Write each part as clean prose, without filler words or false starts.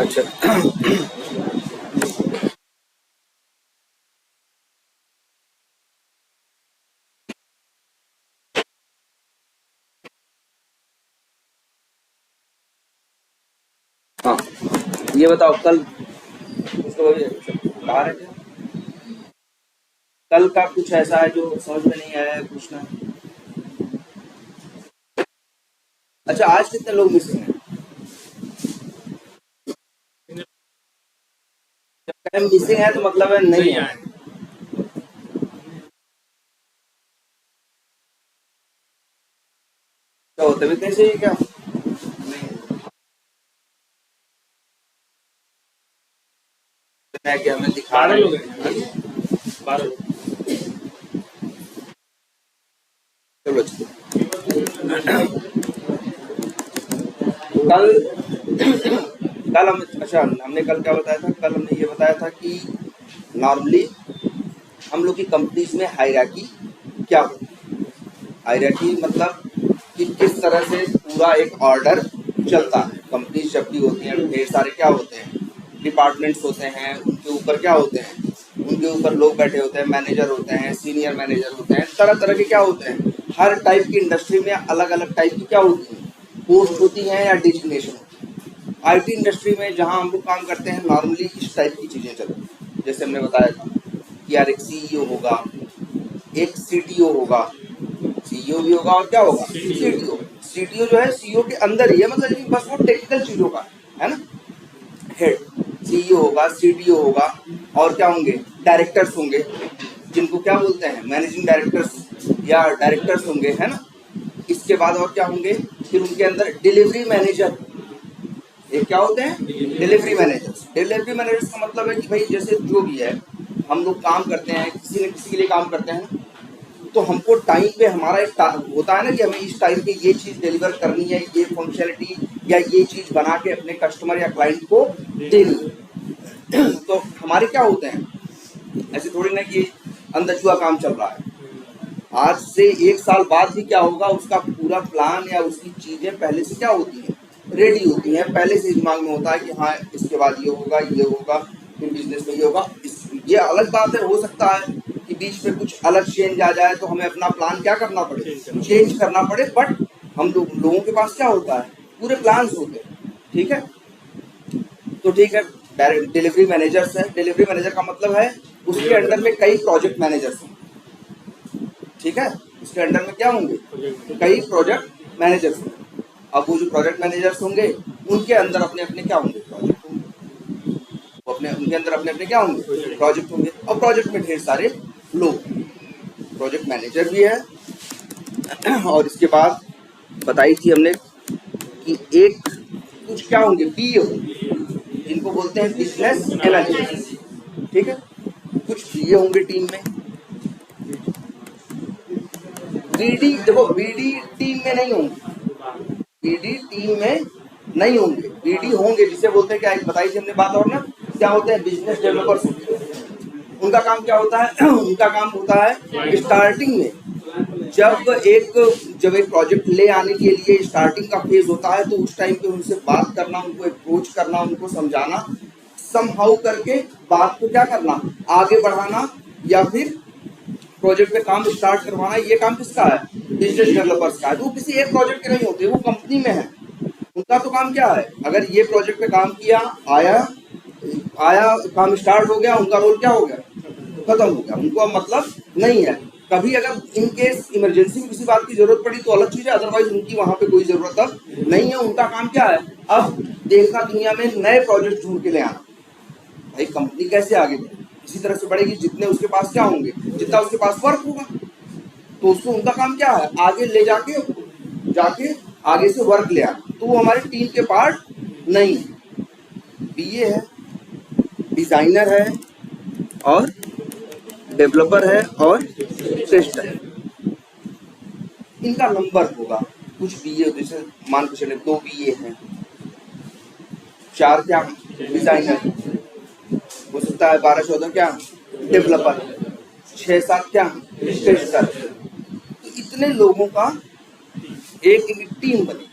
अच्छा हाँ, ये बताओ कल उसको बाहर है क्या? कल का कुछ ऐसा है जो समझ में नहीं आया है, पूछना है। अच्छा, आज कितने लोग मिसिंग हैं? जब कहें मिसिंग है तो मतलब है नहीं है। क्या होता है, इतने चाहिए क्या? मैं क्या, हमें दिखा रहे लोग हैं, 12 लोग। चलो कल कल हम अच्छा हमने कल क्या बताया था, कल हमने ये बताया था कि नॉर्मली हम लोग की कंपनीज में हायरार्की क्या होती है। हायरार्की मतलब कि किस तरह से पूरा एक ऑर्डर चलता है। कंपनीज जब भी होती हैं ढेर सारे क्या होते हैं, डिपार्टमेंट्स होते हैं, उनके ऊपर क्या होते हैं, उनके ऊपर लोग बैठे होते हैं, मैनेजर होते हैं, सीनियर मैनेजर होते हैं, तरह तरह के क्या होते हैं। हर टाइप की इंडस्ट्री में अलग अलग टाइप की क्या होती है, पोस्ट होती हैं या डिजिग्नेशन होती है। आईटी इंडस्ट्री में जहाँ हम लोग काम करते हैं नॉर्मली इस टाइप की चीज़ें चलती हैं। जैसे हमने बताया था कि यार एक सीईओ होगा, एक सीटीओ होगा, सीईओ भी होगा और क्या होगा, सीटीओ। सीटीओ जो है सीईओ के अंदर ही है, मतलब कि बस वो टेक्निकल चीज़ों का है ना, हेड। सीईओ होगा, सीटीओ होगा, और क्या होंगे, डायरेक्टर्स होंगे, जिनको क्या बोलते हैं, मैनेजिंग डायरेक्टर्स या डायरेक्टर्स होंगे, है ना। इसके बाद और क्या होंगे, फिर उनके अंदर डिलीवरी मैनेजर। ये क्या होते हैं, डिलीवरी मैनेजर्स। डिलीवरी मैनेजर्स का मतलब है कि भाई जैसे जो भी है, हम लोग काम करते हैं, किसी न किसी के लिए काम करते हैं ना, तो हमको टाइम पे हमारा एक होता है ना कि हमें इस टाइम पे ये चीज़ डिलीवर करनी है, ये फंक्शनलिटी या ये चीज़ बना के अपने कस्टमर या क्लाइंट को देनी है। तो हमारे क्या होते हैं, ऐसे थोड़ी ना कि अंधछुआ काम चल रहा है। आज से 1 साल बाद भी क्या होगा, उसका पूरा प्लान या उसकी चीज़ें पहले से क्या होती हैं, रेडी होती हैं, पहले से दिमाग में होता है कि हाँ इसके बाद ये होगा, ये होगा, फिर बिजनेस में ये होगा। ये अलग बात है, हो सकता है कि बीच में कुछ अलग चेंज आ जाए तो हमें अपना प्लान क्या करना पड़े, चेंज करना पड़े। बट हम लोगों के पास क्या होता है, पूरे प्लान्स होते हैं। ठीक है, तो ठीक है, डायरेक्ट डिलीवरी मैनेजर्स है। डिलीवरी मैनेजर का मतलब है उसके अंडर में कई प्रोजेक्ट मैनेजर्स हैं। ठीक है, उसके अंडर में क्या होंगे, कई प्रोजेक्ट मैनेजर्स होंगे। अब वो जो प्रोजेक्ट मैनेजर्स होंगे उनके अंदर अपने अपने क्या होंगे, प्रोजेक्ट होंगे। वो अपने उनके अंदर अपने अपने क्या होंगे, प्रोजेक्ट होंगे। और प्रोजेक्ट में ढेर सारे लोग, प्रोजेक्ट मैनेजर भी है। और इसके बाद बताई थी हमने कि एक कुछ क्या होंगे, पीए होंगे, जिनको बोलते हैं बिजनेस एनालिस्ट। ठीक है, कुछ पीए होंगे टीम में। बीडी देखो, बीडी टीम में नहीं होंगे, बीडी टीम में नहीं होंगे, बीडी होंगे जिसे बोलते हैं क्या, एक बताई थी हमने बात, और ना क्या होते हैं, बिजनेस डेवलपर्स होते हैं। उनका काम क्या होता है, उनका काम होता है स्टार्टिंग में जब एक प्रोजेक्ट ले आने के लिए स्टार्टिंग का फेज होता है, तो उस टाइम पे उनसे बात करना, उनको अप्रोच करना, उनको समझाना, समहाउ करके बात को क्या करना, आगे बढ़ाना, या फिर प्रोजेक्ट पे काम स्टार्ट करवाना। ये काम किसका है, बिजनेस डेवलपर्स का है। वो किसी एक प्रोजेक्ट के नहीं होते, वो कंपनी में है। उनका तो काम क्या है, अगर ये प्रोजेक्ट पे काम किया, आया आया काम स्टार्ट हो गया, उनका रोल क्या हो गया, खत्म हो गया। उनको अब मतलब नहीं है। कभी अगर इन केस इमरजेंसी में किसी बात की जरूरत पड़ी तो अलग चीज है, अदरवाइज उनकी वहां पे कोई जरूरत अब नहीं है। उनका काम क्या है, अब देखना दुनिया में नए प्रोजेक्ट ढूंढ के ले आना। भाई कंपनी कैसे आगे बढ़ेगी, इसी तरह से बढ़ेगी जितने उसके पास क्या होंगे, जितना उसके पास वर्क होगा। तो उसको उनका काम क्या है, आगे ले जाके जाके आगे से वर्क ले आना। तो वो हमारी टीम के पार्ट नहीं है। बीए है, डिजाइनर है, और डेवलपर है, और टेस्टर है। इनका नंबर होगा। कुछ बीए जैसे मान के चले 2 बीए हैं, 4 क्या डिजाइनर, हो सकता है 12-14 क्या डेवलपर, 6-7 क्या टेस्टर। तो इतने लोगों का एक टीम बनी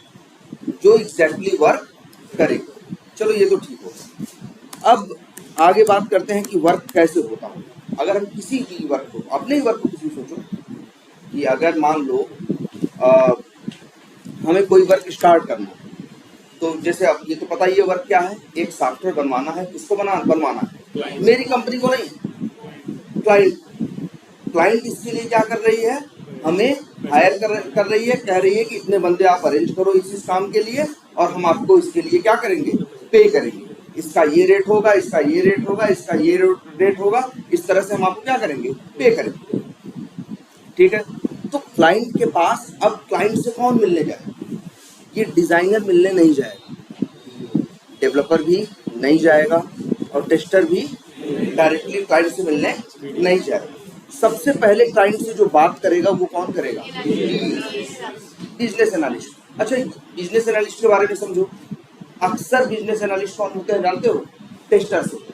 जो एग्जैक्टली वर्क करेगी। चलो ये तो ठीक होगा। अब आगे बात करते हैं कि वर्क कैसे होता है। अगर हम किसी भी वर्क को, अपने ही वर्क को किसी सोचो कि अगर मान लो हमें कोई वर्क स्टार्ट करना है, तो जैसे अब ये तो पता ही है वर्क क्या है, एक सॉफ्टवेयर बनवाना है। किसको बनवाना है? मेरी कंपनी को नहीं, क्लाइंट। क्लाइंट इसके लिए क्या कर रही है? हमें हायर कर रही है, कह रही है कि इतने बंदे आप अरेंज करो इस काम के लिए, और हम आपको इसके लिए क्या करेंगे? पे करेंगे। इसका ये रेट होगा, इसका ये रेट होगा, इसका ये रेट होगा, इस तरह से हम आपको क्या करेंगे? पे करेंगे। ठीक है। तो क्लाइंट के पास अब क्लाइंट से कौन मिलने जाए? ये डिजाइनर मिलने नहीं जाएगा, डेवलपर भी नहीं जाएगा, और टेस्टर भी डायरेक्टली क्लाइंट से मिलने नहीं जाएगा। सबसे पहले क्लाइंट से जो बात करेगा वो कौन करेगा? Business analyst. अच्छा, बिजनेस एनालिस्ट के बारे में समझो। अक्सर बिजनेस एनालिस्ट कौन होते हैं जानते हो? टेस्टर्स होते हैं।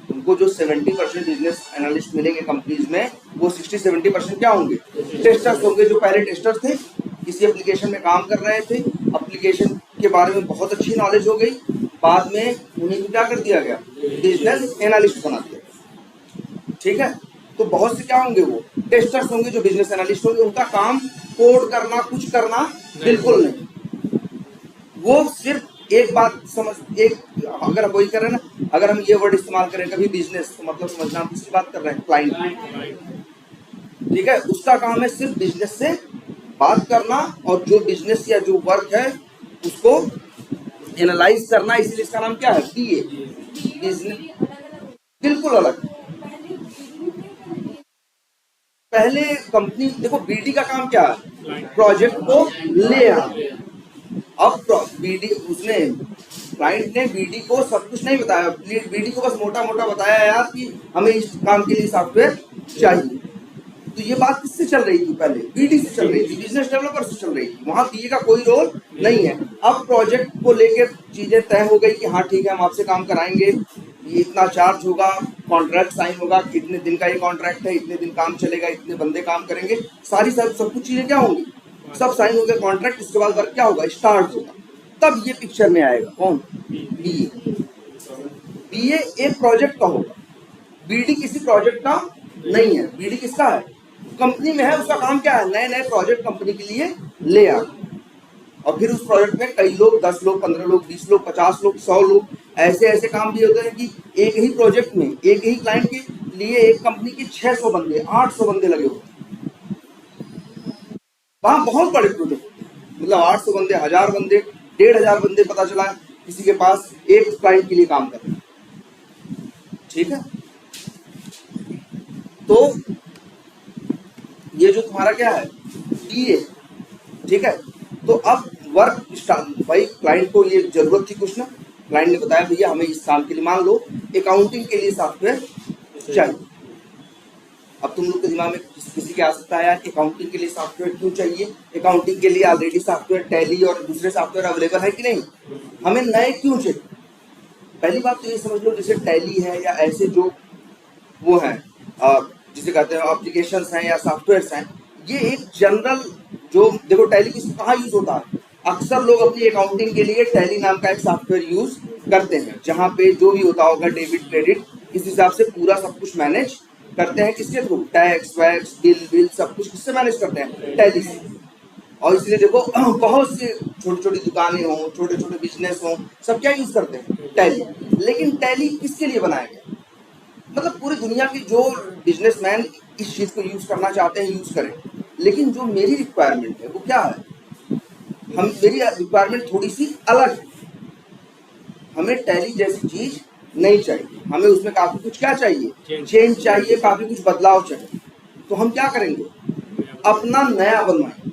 तुमको जो 70% बिजनेस एनालिस्ट मिलेंगे कंपनीज में, वो 60-70% क्या होंगे? टेस्टर्स होंगे, जो पहले टेस्टर्स थे, किसी एप्लीकेशन में काम कर रहे थे, एप्लीकेशन के बारे में बहुत अच्छी नॉलेज हो गई, बाद में उन्हीं को क्या कर दिया गया? बिजनेस एनालिस्ट बना दिया। ठीक है। तो बहुत से क्या होंगे? वो टेस्टर्स होंगे जो बिजनेस एनालिस्ट होंगे। उनका काम कोड करना, कुछ करना बिल्कुल नहीं। वो सिर्फ एक बात समझ, एक अगर हम वही कर रहे हैं ना, अगर हम ये वर्ड इस्तेमाल करें कभी बिजनेस, तो मतलब समझना हम किसकी बात कर रहे हैं? क्लाइंट। ठीक है। उसका काम है सिर्फ बिजनेस से बात करना, और जो बिजनेस या जो वर्क है उसको एनालाइज करना। इसलिए इसका नाम क्या है? बीए। बिजनेस बिल्कुल अलग। पहले कंपनी देखो, बीडी का काम क्या है? प्रोजेक्ट को ले आना। अब बीडी, उसने क्लाइंट ने बीडी को सब कुछ नहीं बताया, बीडी को बस मोटा मोटा बताया यार कि हमें इस काम के लिए सॉफ्टवेयर चाहिए। तो ये बात किससे चल रही थी? पहले बीडी से चल रही थी, बिजनेस डेवलपर से चल रही थी। वहां बीए का कोई रोल नहीं है। अब प्रोजेक्ट को लेकर चीजें तय हो गई कि हाँ ठीक है, हम आपसे काम कराएंगे, ये इतना चार्ज होगा, कॉन्ट्रैक्ट साइन होगा, कितने दिन का ये कॉन्ट्रैक्ट है, इतने दिन काम चलेगा, इतने बंदे काम करेंगे, सारी सब कुछ चीजें क्या होंगी? सब साइन हो गए कॉन्ट्रैक्ट। इसके बाद वर्क क्या होगा? स्टार्ट होगा। तब ये पिक्चर में आएगा कौन? बीए। बीए एक प्रोजेक्ट का होगा, बीडी किसी प्रोजेक्ट का नहीं है। बीडी किसका है? कंपनी में है। उसका काम क्या है? नए नए प्रोजेक्ट कंपनी के लिए ले आना, और फिर उस प्रोजेक्ट में कई लोग, 10 लोग, 15 लोग, 20 लोग, 50 लोग, 100 लोग, ऐसे ऐसे काम भी होते हैं कि एक ही प्रोजेक्ट में, एक ही क्लाइंट के लिए एक कंपनी के 600 बंदे, 800 बंदे लगे होते हैं। वहां बहुत बड़े प्रोजेक्ट, मतलब 800 बंदे, 1000 बंदे, 1500 बंदे, पता चला किसी के पास एक क्लाइंट के लिए काम कर रहे हैं। ठीक है। तो ये जो तुम्हारा क्या है? बीए। ठीक है। तो अब वर्क स्टार्ट, भाई क्लाइंट को ये जरूरत थी कुछ ना, क्लाइंट ने बताया भैया हमें इस काम के लिए, मान लो अकाउंटिंग के लिए सॉफ्टवेयर चाहिए। अब तुम लोग के दिमाग में किसी के आ सकता है यार, अकाउंटिंग के लिए सॉफ्टवेयर क्यों चाहिए? अकाउंटिंग के लिए ऑलरेडी सॉफ्टवेयर टैली और दूसरे सॉफ्टवेयर अवेलेबल है कि नहीं, हमें नए क्यों चाहिए? पहली बात तो ये समझ लो, जैसे टैली है या ऐसे जो वो है जिसे कहते हैं एप्लीकेशंस हैं या सॉफ्टवेयर्स हैं, ये एक जनरल, जो देखो टैली कहाँ यूज होता है? अक्सर लोग अपनी अकाउंटिंग के लिए टैली नाम का एक सॉफ्टवेयर यूज करते हैं, जहाँ पे जो भी होता होगा डेबिट क्रेडिट, इस हिसाब से पूरा सब कुछ मैनेज करते हैं। किसके थ्रू? टैक्स वैक्स बिल सब कुछ किससे मैनेज करते हैं? टैली से। और इसलिए देखो बहुत से छोटी छोटी दुकानें हों, छोटे छोटे बिजनेस हों, सब क्या यूज करते हैं? टैली। लेकिन टैली किसके लिए बनाया गया? मतलब पूरी दुनिया की जो बिजनेसमैन इस चीज को यूज करना चाहते हैं यूज करें, लेकिन जो मेरी रिक्वायरमेंट है वो क्या है? मेरी रिक्वायरमेंट थोड़ी सी अलग है। हमें टैली जैसी चीज नहीं चाहिए, हमें उसमें काफी कुछ क्या चाहिए? चेंज चाहिए, काफी कुछ बदलाव चाहिए। तो हम क्या करेंगे? अपना नया बनवाएंगे।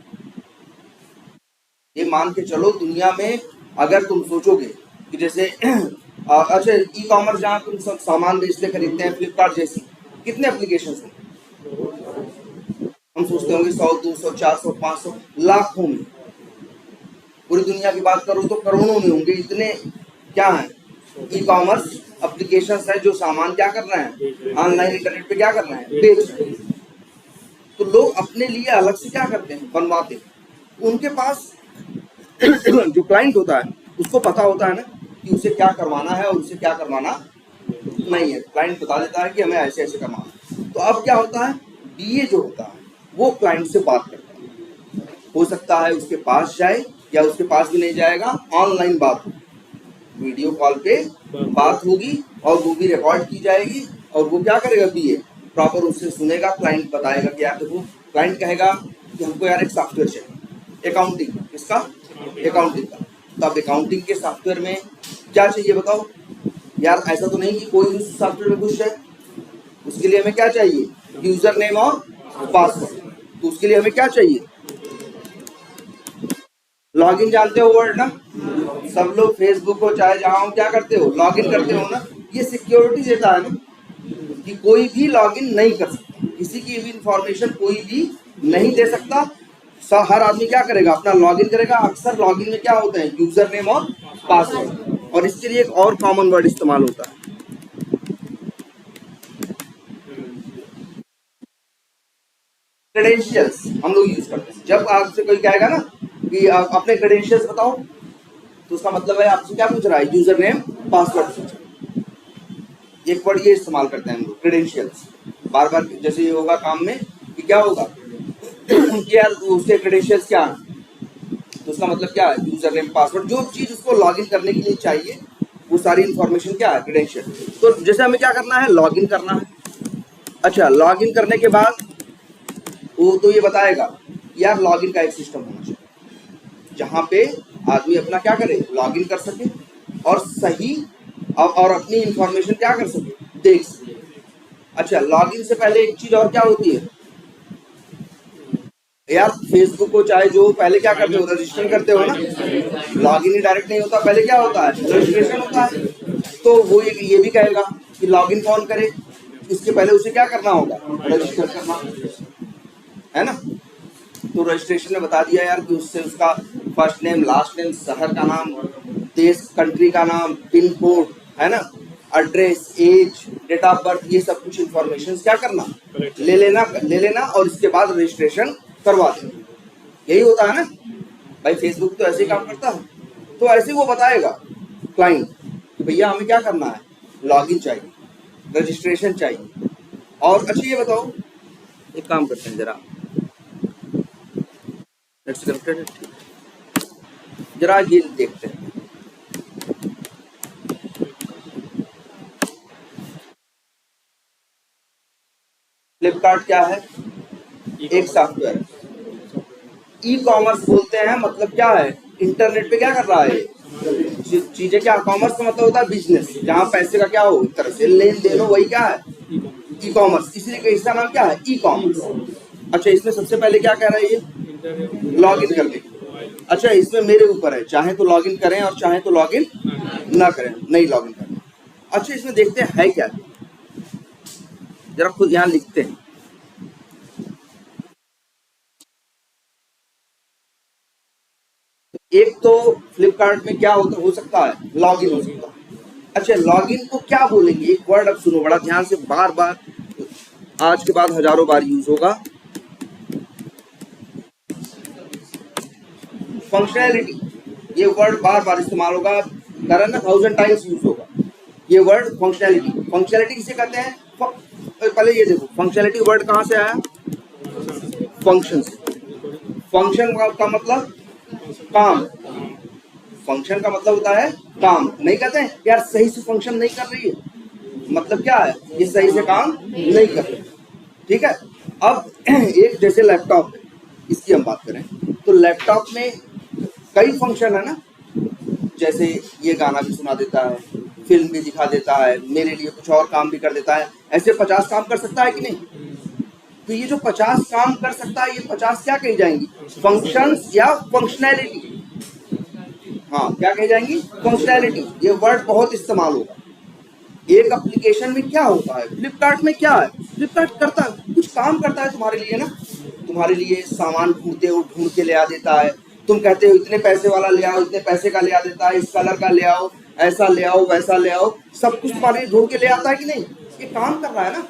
ये मान के चलो, दुनिया में अगर तुम सोचोगे कि जैसे अच्छा ई कॉमर्स, जहाँ तुम सब सामान बेचते खरीदते हैं, फ्लिपकार्ट जैसी कितने एप्लीकेशन हैं? हम सोचते होंगे 100, 200, 400, 500, लाखों में। पूरी दुनिया की बात करो तो करोड़ों में होंगे। इतने क्या है? ई कॉमर्स एप्लीकेशंस है जो सामान क्या कर रहे हैं? ऑनलाइन इंटरनेट पे क्या कर रहे हैं? बेच रहे हैं। तो लोग अपने लिए अलग से क्या करते हैं? बनवाते हैं। उनके पास जो क्लाइंट होता है उसको पता होता है ना कि उसे क्या करवाना है और उसे क्या करवाना नहीं है। क्लाइंट बता देता है कि हमें ऐसे ऐसे करवाना है। तो अब क्या होता है, बीए जो होता है वो क्लाइंट से बात करता है। हो सकता है उसके पास जाए या उसके पास भी नहीं जाएगा, ऑनलाइन बात होगी, वीडियो कॉल पे बात होगी और वो भी रिकॉर्ड की जाएगी। और वो क्या करेगा, बीए प्रॉपर उससे सुनेगा, क्लाइंट बताएगा कि यार देखो, क्लाइंट कहेगा कि हमको यार एक सॉफ्टवेयर चाहिए अकाउंटिंग, किसका, अकाउंटिंग का। तो अब अकाउंटिंग के सॉफ्टवेयर में क्या चाहिए बताओ यार, ऐसा तो नहीं कि कोई उस सॉफ्टवेयर में घुस जाए। उसके लिए हमें क्या चाहिए, यूजर नेम और पासवर्ड। तो उसके लिए हमें क्या चाहिए, लॉगिन, जानते हो वर्ड ना, सब लोग फेसबुक को चाहे जहां क्या करते हो, लॉगिन करते हो ना। ये सिक्योरिटी देता है ना कि कोई भी लॉगिन नहीं कर सकता, किसी की भी इंफॉर्मेशन कोई भी नहीं दे सकता। हर आदमी क्या करेगा, अपना लॉगिन करेगा। अक्सर लॉगिन में क्या होते हैं, यूजर नेम और पासवर्ड। और इसके लिए एक और कॉमन वर्ड इस्तेमाल होता है, क्रेडेंशियल्स, हम लोग यूज करते हैं। जब आपसे कोई कहेगा ना कि आप अपने क्रेडेंशियल्स बताओ, तो उसका मतलब है आपसे क्या पूछ रहा है, यूजर नेम पासवर्ड पूछ रहा है। एक वर्ड ये इस्तेमाल करते हैं हम लोग, क्रेडेंशियल्स। बार बार जैसे ये होगा काम में कि क्या होगा कि यार उसके क्रेडेंशियल्स क्या है, तो उसका मतलब क्या है, यूजर नेम पासवर्ड, जो चीज उसको लॉगिन करने के लिए चाहिए वो सारी इंफॉर्मेशन क्या है, क्रेडेंशियल। तो जैसे हमें क्या करना है, लॉगिन करना है। अच्छा, लॉगिन करने के बाद वो तो ये बताएगा यार लॉगिन का एक सिस्टम होना चाहिए जहाँ पे आदमी अपना क्या करे, लॉगिन कर सके और सही और अपनी इंफॉर्मेशन क्या कर सके, देख सके। अच्छा, लॉगिन से पहले एक चीज और क्या होती है यार, फेसबुक को चाहे जो पहले क्या करते हो, रजिस्टर करते हो ना। लॉगिन ही डायरेक्ट नहीं होता, पहले क्या होता है, रजिस्ट्रेशन होता है। तो वो ये भी कहेगा कि लॉगिन कौन करे, इसके पहले उसे क्या करना होगा, रजिस्टर करना है ना। तो रजिस्ट्रेशन में बता दिया यार कि उससे उसका फर्स्ट नेम, लास्ट नेम, शहर का नाम, देश कंट्री का नाम, पिन कोड, है ना, address, age, date of birth, ये सब कुछ इंफॉर्मेशन क्या करना, ले लेना और इसके बाद रजिस्ट्रेशन करवा देना। यही होता है ना भाई, फेसबुक तो ऐसे ही काम करता है। तो ऐसे वो बताएगा क्लाइंट कि भैया हमें क्या करना है, लॉगिन चाहिए, रजिस्ट्रेशन चाहिए। और अच्छा ये बताओ, एक काम करते हैं जरा, लेट्स कनेक्टेड, जरा ये देखते हैं। फ्लिपकार्ट क्या है, एक सॉफ्टवेयर। ई कॉमर्स बोलते हैं, मतलब क्या है, इंटरनेट पे क्या कर रहा है चीजें। क्या कॉमर्स का मतलब होता है बिजनेस, जहाँ पैसे का क्या हो, एक तरह से लेन देन हो, वही क्या है, ई कॉमर्स। इसलिए इसका नाम क्या है, ई कॉमर्स। अच्छा, इसमें सबसे पहले क्या कह रहा है ये, लॉगिन कर ले। अच्छा, इसमें मेरे ऊपर है, चाहे तो लॉगिन करें और चाहे तो लॉगिन ना करें, नहीं लॉगिन करें। अच्छा, इसमें देखते हैं है क्या, जरा खुद यहाँ लिखते हैं। एक तो फ्लिपकार्ट में क्या होता हो सकता है, लॉगिन हो सकता है। अच्छा, लॉगिन को क्या बोलेंगे, एक वर्ड अब सुनो बड़ा ध्यान से, बार बार आज के बाद हजारों बार यूज होगा, फंक्शनैलिटी। ये वर्ड बार बार इस्तेमाल होगा, करन 1000 टाइम्स यूज होगा ये वर्ड, फंक्शनैलिटी। फंक्शनैलिटी किसे कहते हैं, पहले ये देखो, फंक्शनैलिटी वर्ड कहाँ से आया, फंक्शन से। फंक्शन का मतलब काम, फंक्शन का मतलब होता है काम। नहीं कहते हैं यार सही से फंक्शन नहीं कर रही है, मतलब क्या है, ये सही से काम नहीं कर रही। ठीक है, अब एक जैसे लैपटॉप है, इसकी हम बात करें तो लैपटॉप में कई फंक्शन है ना, जैसे ये गाना भी सुना देता है, फिल्म भी दिखा देता है, मेरे लिए कुछ और काम भी कर देता है, ऐसे 50 काम कर सकता है कि नहीं। तो ये जो 50 काम कर सकता है, ये 50 क्या कही जाएंगी, फंक्शंस या फंक्शनैलिटी। हाँ, क्या कही जाएंगी, फंक्शनैलिटी। ये वर्ड बहुत इस्तेमाल होगा। एक एप्लीकेशन में क्या होता है, फ्लिपकार्ट में क्या है, फ्लिपकार्ट करता है कुछ काम करता है तुम्हारे लिए ना, तुम्हारे लिए सामान ढूंढते हो, ढूंढ के ले आ देता है। तुम कहते हो इतने पैसे वाला ले आओ, इतने पैसे का ले आ देता है, इस कलर का ले आओ, ऐसा ले आओ, वैसा ले आओ, सब कुछ तुम्हारे लिए ढूंढ के ले आता है कि नहीं, ये काम कर रहा है ना।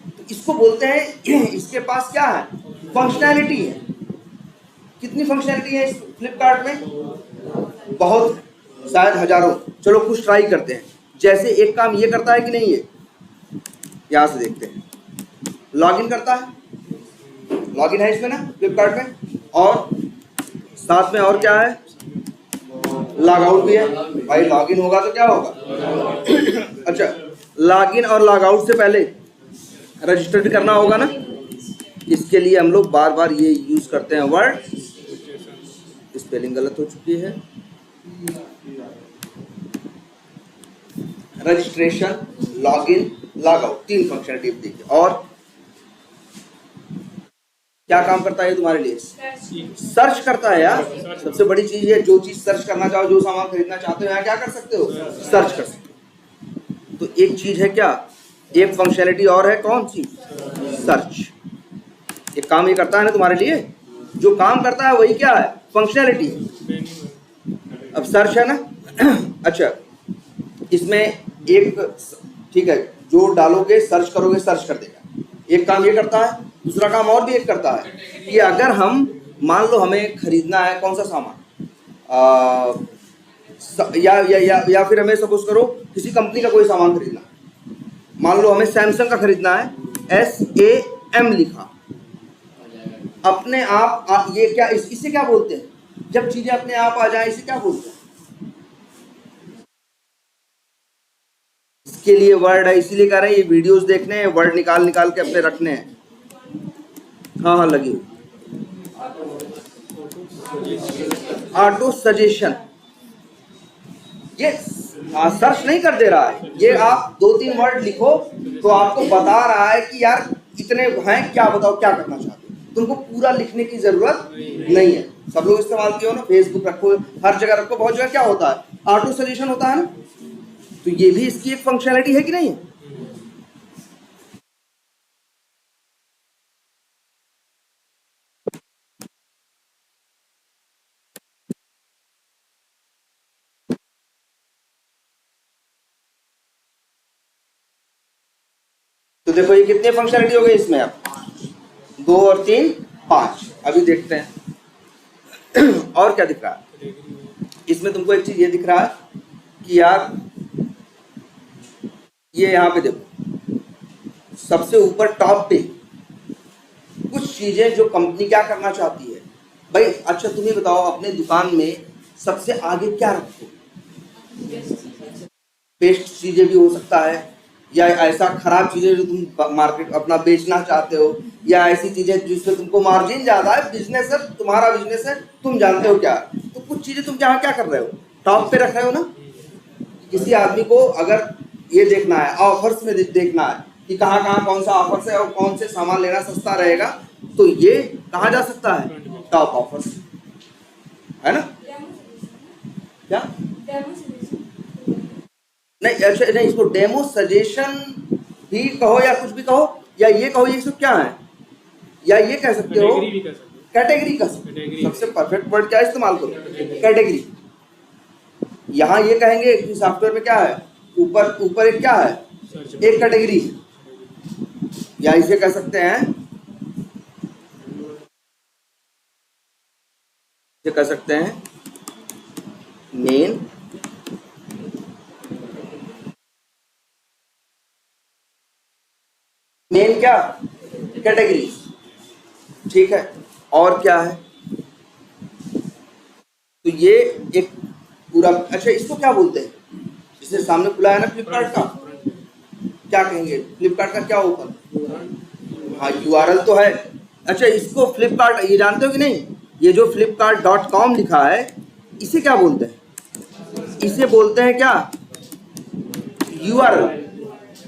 तो इसको बोलते हैं इसके पास क्या है, फंक्शनैलिटी है। कितनी फंक्शनैलिटी है इस फ्लिपकार्ट में, बहुत शायद हजारों। चलो कुछ ट्राई करते हैं। जैसे एक काम ये करता है कि नहीं, ये यहां से देखते हैं, लॉगिन करता है, लॉगिन है इसमें ना फ्लिपकार्ट में, और साथ में और क्या है, लॉग आउट भी है। भाई लॉगिन होगा तो क्या होगा अच्छा, लॉगिन और लॉग आउट से पहले रजिस्टर भी करना होगा ना। इसके लिए हम लोग बार बार ये यूज करते हैं वर्ड, स्पेलिंग गलत हो चुकी है, registration, login, log out, 3 functionality देखिए। और क्या काम करता है तुम्हारे लिए, सर्च करता है यार। सबसे बड़ी चीज है, जो चीज सर्च करना चाहो, जो सामान खरीदना चाहते हो, यहाँ क्या कर सकते हो, सर्च कर सकते हो। तो एक चीज है क्या, एक फंक्शनलिटी और है, कौन सी, सर्च। एक काम ये करता है ना तुम्हारे लिए, जो काम करता है वही क्या है, फंक्शनलिटी। अब सर्च है ना अच्छा, इसमें एक, ठीक है, जो डालोगे सर्च करोगे सर्च कर देगा, एक काम ये करता है। दूसरा काम और भी एक करता है कि अगर हम मान लो हमें खरीदना है कौन सा सामान, या फिर हमें सपोज करो किसी कंपनी का कोई सामान खरीदना, मान लो हमें सैमसंग का खरीदना है, SAM लिखा, अपने आप ये क्या, इसे क्या बोलते हैं, जब चीजें अपने आप आ जाए इसे क्या बोलते हैं, इसके लिए वर्ड है, इसीलिए कह रहे हैं ये वीडियोस देखने हैं, वर्ड निकाल निकाल के अपने रखने हैं। हाँ हाँ लगी, ऑटो सजेशन, ये सर्च नहीं कर दे रहा है, ये आप 2-3 वर्ड लिखो तो आपको बता रहा है कि यार इतने हैं, क्या बताओ क्या करना चाहते हो। तुमको पूरा लिखने की जरूरत नहीं है। सब लोग इस्तेमाल किए हो ना, फेसबुक रखो, हर जगह रखो, बहुत जगह क्या होता है, ऑटो सजेशन होता है ना। तो ये भी इसकी एक फंक्शनलिटी है कि नहीं है। तो देखो ये कितने फंक्शनलिटी हो गई इसमें, अब 2 और 3 5। अभी देखते हैं और क्या दिख रहा है इसमें। तुमको एक चीज ये दिख रहा है कि यार ये यहाँ पे देखो, सबसे ऊपर टॉप पे कुछ चीजें जो कंपनी क्या करना चाहती है भाई। अच्छा तुम ही बताओ, अपने दुकान में सबसे आगे क्या रखो, पेस्ट चीजें भी हो सकता है, या ऐसा खराब चीजें जो तुम मार्केट अपना बेचना चाहते हो, या ऐसी चीजें जिससे तुमको मार्जिन ज्यादा है, बिजनेस है, तुम्हारा बिजनेस है, तुम जानते हो क्या। तो कुछ चीजें तुम क्या क्या कर रहे हो, टॉप पे रख रहे हो ना। किसी आदमी को अगर ये देखना है, ऑफर्स में देखना है कि कहाँ कहाँ कौन सा ऑफर्स है और कौन से सामान लेना सस्ता रहेगा, तो ये कहा जा सकता है, टॉप ऑफर्स, है ना। क्या नहीं, अच्छा नहीं, इसको डेमो सजेशन भी कहो या कुछ भी कहो, या ये कहो, ये सब क्या है, या ये कह सकते हो, कैटेगरी का सबसे परफेक्ट वर्ड क्या इस्तेमाल करो, कैटेगरी। यहाँ ये कहेंगे कि सॉफ्टवेयर में क्या है, ऊपर ऊपर एक क्या है, एक कैटेगरी, या इसे कह सकते हैं, इसे कह सकते हैं मेन, मेन क्या, कैटेगरी, ठीक है। और क्या है, तो ये एक पूरा, अच्छा इसको क्या बोलते हैं, जिसने सामने खुला है ना फ्लिपकार्ट का, क्या कहेंगे, फ्लिपकार्ट का क्या ओपन, हाँ URL तो है। अच्छा इसको फ्लिपकार्ट, ये जानते हो कि नहीं, ये जो flipkart.com लिखा है इसे क्या बोलते हैं, इसे बोलते हैं क्या, URL।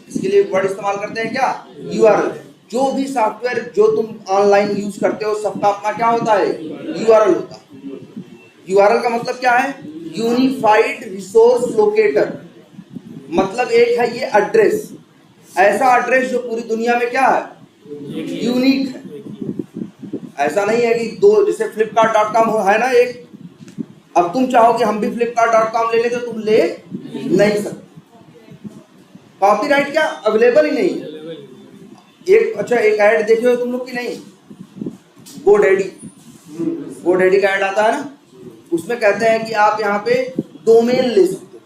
इसके लिए वर्ड इस्तेमाल करते हैं क्या, URL। जो भी सॉफ्टवेयर जो तुम ऑनलाइन यूज करते हो सबका अपना क्या होता है, URL होता है। URL का मतलब क्या है, यूनिफाइड रिसोर्स लोकेटर। मतलब एक है ये एड्रेस, ऐसा एड्रेस जो पूरी दुनिया में क्या है, यूनिक है। ऐसा नहीं है कि दो, जैसे flipkart.com है ना एक, अब तुम चाहो कि हम भी flipkart.com ले ले तो तुम ले नहीं सकते, कॉपीराइट क्या अवेलेबल ही नहीं है। एक, अच्छा एक ऐड देखे हो तुम लोग कि नहीं, GoDaddy का ऐड आता है ना, उसमें कहते हैं कि आप यहाँ पे डोमेन ले सकते हो।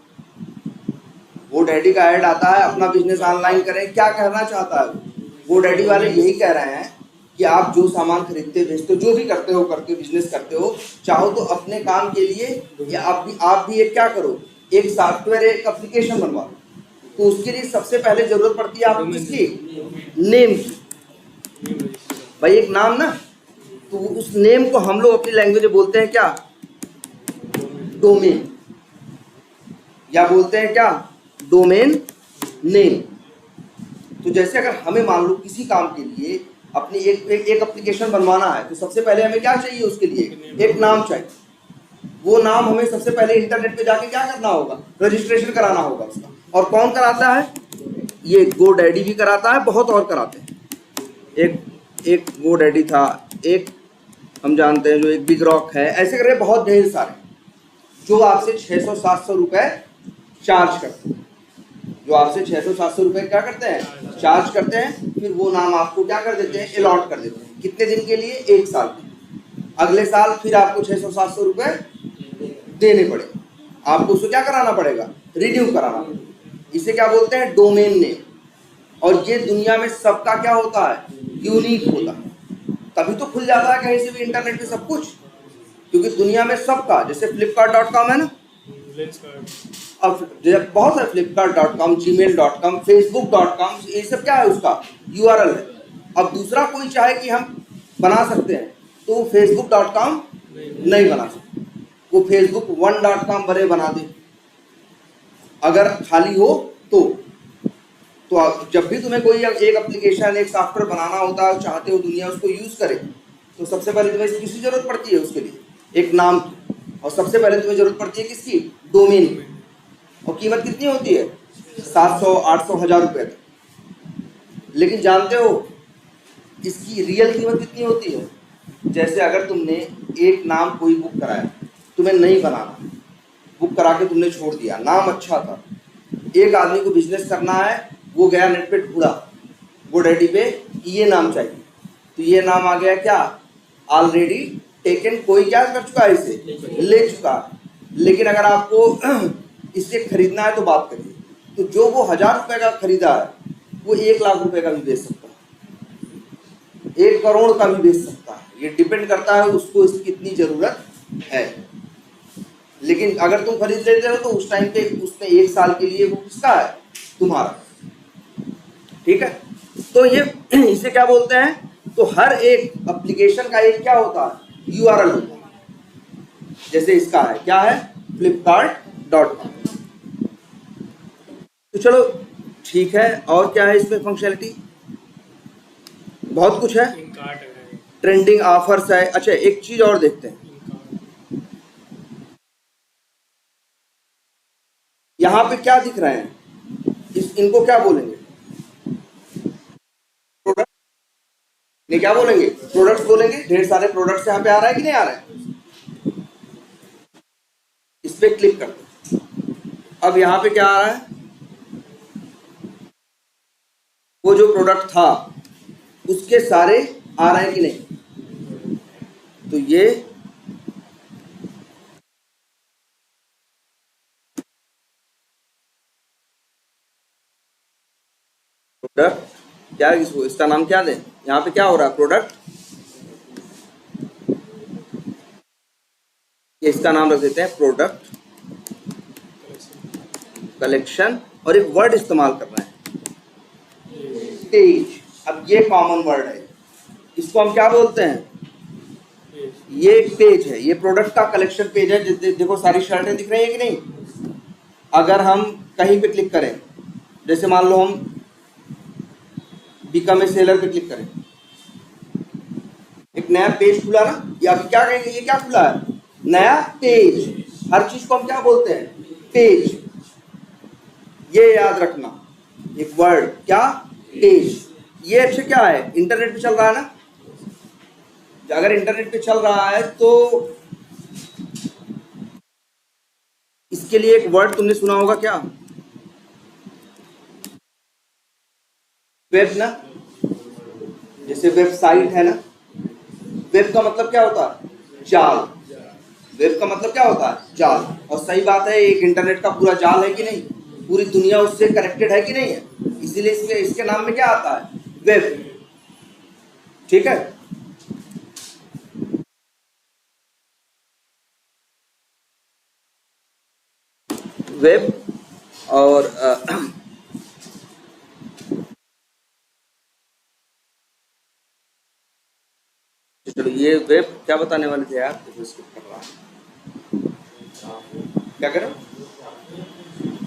GoDaddy का ऐड आता है, अपना बिजनेस ऑनलाइन करें, क्या कहना चाहता है GoDaddy वाले? यही कह रहे हैं कि आप जो सामान खरीदते बेचते हो, जो भी करते हो बिजनेस करते हो, चाहो तो अपने काम के लिए या आप भी एक क्या करो, एक सॉफ्टवेयर, एक एप्लीकेशन बनवाओ। तो उसके लिए सबसे पहले जरूरत पड़ती है आपको किसकी? नेम की। भाई एक नाम ना, तो उस नेम को हम लोग अपनी लैंग्वेज में बोलते हैं क्या? डोमेन, या बोलते हैं क्या? Domain name. तो जैसे अगर हमें मान लो किसी काम के लिए अपनी एक एप्लीकेशन बनवाना है, तो सबसे पहले हमें क्या चाहिए? उसके लिए एक नाम चाहिए। वो नाम हमें सबसे पहले इंटरनेट पे जाके क्या करना होगा? रजिस्ट्रेशन कराना होगा उसका। और कौन कराता है? ये GoDaddy भी कराता है, बहुत और कराते हैं। एक GoDaddy था, एक हम जानते हैं जो एक बिग रॉक है, ऐसे करके बहुत ढेर सारे जो आपसे 600-700 रुपए चार्ज करते हैं। जो आपसे 600-700 रुपए क्या करते हैं? चार्ज करते हैं। फिर वो नाम आपको क्या कर देते हैं? अलॉट कर देते हैं। कितने दिन के लिए? 1 साल के। अगले साल फिर आपको 600-700 रुपए देने पड़ेगा। आपको उसको क्या कराना पड़ेगा? रिन्यू कराना पड़ेगा। इसे क्या बोलते हैं? Domain name. और ये दुनिया में सबका क्या होता है? यूनिक होता है। तभी तो खुल जाता है कहीं से भी इंटरनेट पे सब कुछ, क्योंकि दुनिया में सबका, जैसे flipkart.com है ना, अब बहुत है flipkart.com, gmail.com, facebook.com, ये सब क्या है? उसका URL है। अब दूसरा कोई चाहे कि हम बना सकते हैं, तो वो facebook.com नहीं बना सकते, वो facebook1.com भले बना दे अगर खाली हो तो आप जब भी तुम्हें कोई एक एप्लीकेशन, एक सॉफ्टवेयर बनाना होता है, चाहते हो दुनिया उसको यूज करे, तो सबसे पहले तुम्हें किसकी जरूरत पड़ती है? उसके लिए एक नाम की। और सबसे पहले तुम्हें जरूरत पड़ती है किसकी? डोमेन की। और कीमत कितनी होती है? 700, 800, 1000 रुपए तक। लेकिन जानते हो इसकी रियल कीमत कितनी होती है? जैसे अगर तुमने एक नाम कोई बुक कराया, तुम्हें नहीं बनाना, बुक करा के तुमने छोड़ दिया, नाम अच्छा था, एक आदमी को बिजनेस करना है, वो गया नेट पे ढूंढा GoDaddy पे कि ये नाम चाहिए, तो ये नाम आ गया क्या? Already taken. कोई क्या कर चुका है? इसे ले चुका है। लेकिन अगर आपको इसे खरीदना है तो बात करिए, तो जो वो 1000 रुपए का खरीदा है, वो 1 लाख रुपए का भी बेच सकता है, 1 करोड़ का भी बेच सकता है। ये डिपेंड करता है उसको इसकी कितनी जरूरत है। लेकिन अगर तुम खरीद लेते हो तो उस टाइम पे उसने 1 साल के लिए वो किसका है? तुम्हारा। ठीक है, तो ये इसे क्या बोलते हैं? तो हर एक एप्लीकेशन का एक क्या होता है? URL होता है। जैसे इसका है, क्या है? flipkart.com। तो चलो ठीक है, और क्या है इसमें फंक्शनलिटी? बहुत कुछ है, ट्रेंडिंग ऑफर्स है। अच्छा, एक चीज और देखते हैं, यहाँ पे क्या दिख रहे हैं? इनको क्या बोलेंगे? प्रोडक्ट नहीं, क्या बोलेंगे? प्रोडक्ट्स बोलेंगे। ढेर सारे प्रोडक्ट्स यहाँ पे आ रहा है कि नहीं आ रहा है? इस पे क्लिक करते हैं। अब यहाँ पे क्या आ रहा है? वो जो प्रोडक्ट था उसके सारे आ रहे हैं कि नहीं? तो ये प्रोडक्ट क्या, इसका नाम क्या दें? यहाँ पे क्या हो रहा है? प्रोडक्ट, ये इसका नाम रख देते हैं प्रोडक्ट कलेक्शन, और एक वर्ड इस्तेमाल करना है, पेज। अब ये कॉमन वर्ड है, इसको हम क्या बोलते हैं? ये एक पेज है, ये प्रोडक्ट का कलेक्शन पेज है। देखो सारी शर्टें दिख रही है कि नहीं? अगर हम कहीं पे क्लिक करें, जैसे मान लो हम बिकम ए सेलर पे क्लिक करें, एक नया पेज खुला ना, या क्या कहेंगे? ये क्या खुला है? नया पेज। हर चीज को हम क्या बोलते हैं? पेज। ये याद रखना, एक वर्ड क्या? पेज। ये अच्छे क्या है? इंटरनेट पे चल रहा है ना? अगर इंटरनेट पे चल रहा है तो इसके लिए एक वर्ड तुमने सुना होगा, क्या? वेब ना, जैसे वेबसाइट है ना, वेब का मतलब क्या होता है? जाल। वेब का मतलब क्या होता है? जाल। और सही बात है, एक इंटरनेट का पूरा जाल है कि नहीं, पूरी दुनिया उससे कनेक्टेड है कि नहीं है, इसीलिए इसके नाम में क्या आता है? वेब। ठीक है। वेब और चलो ये वेब क्या बताने वाले थे यार, देखो स्किप कर रहा हूं। क्या करें?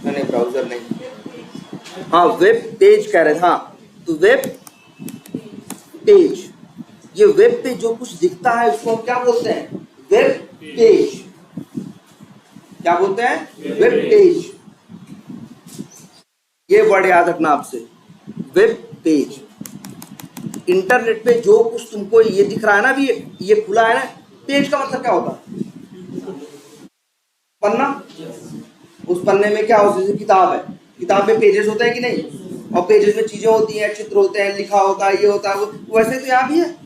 नहीं ब्राउजर नहीं, हाँ वेब पेज कह रहे थे। हाँ तो वेब पेज, ये वेब पे जो कुछ दिखता है उसको हम क्या बोलते हैं? Web page. क्या बोलते हैं? Web page. ये वर्ड याद रखना आपसे, वेब पेज। इंटरनेट पे जो कुछ तुमको ये दिख रहा है ना, अभी ये खुला है ना, पेज का मतलब क्या होता है? पन्ना। उस पन्ने में क्या होता है? जैसे किताब है, किताब में पेजेस होते हैं कि नहीं, और पेजेस में चीजें होती हैं, चित्र होते हैं, लिखा होता है, ये होता है, वो वैसे तो यहाँ भी है,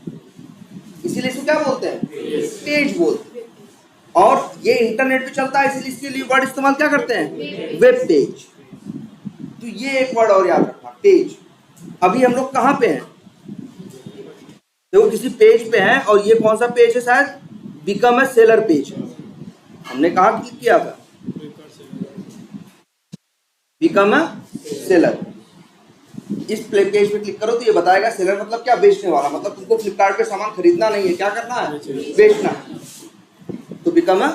इसीलिए इसको क्या बोलते हैं? पेज बोलते हैं। और ये इंटरनेट पे चलता है, इसलिए इसके लिए वर्ड इस्तेमाल क्या करते हैं? Web page. तो ये एक वर्ड और याद रखना, पेज। अभी हम लोग कहाँ पे हैं? देखो किसी पेज पे हैं, और ये कौन सा पेज है? शायद बिकम ए सेलर पेज। हमने कहा क्लिक किया था, बिकम ए सेलर। इस पेज पे क्लिक करो तो ये बताएगा सेलर मतलब क्या? बेचने वाला। मतलब तुमको फ्लिपकार्ट पे सामान खरीदना नहीं है, क्या करना है? बेचना है। तो बिकम ए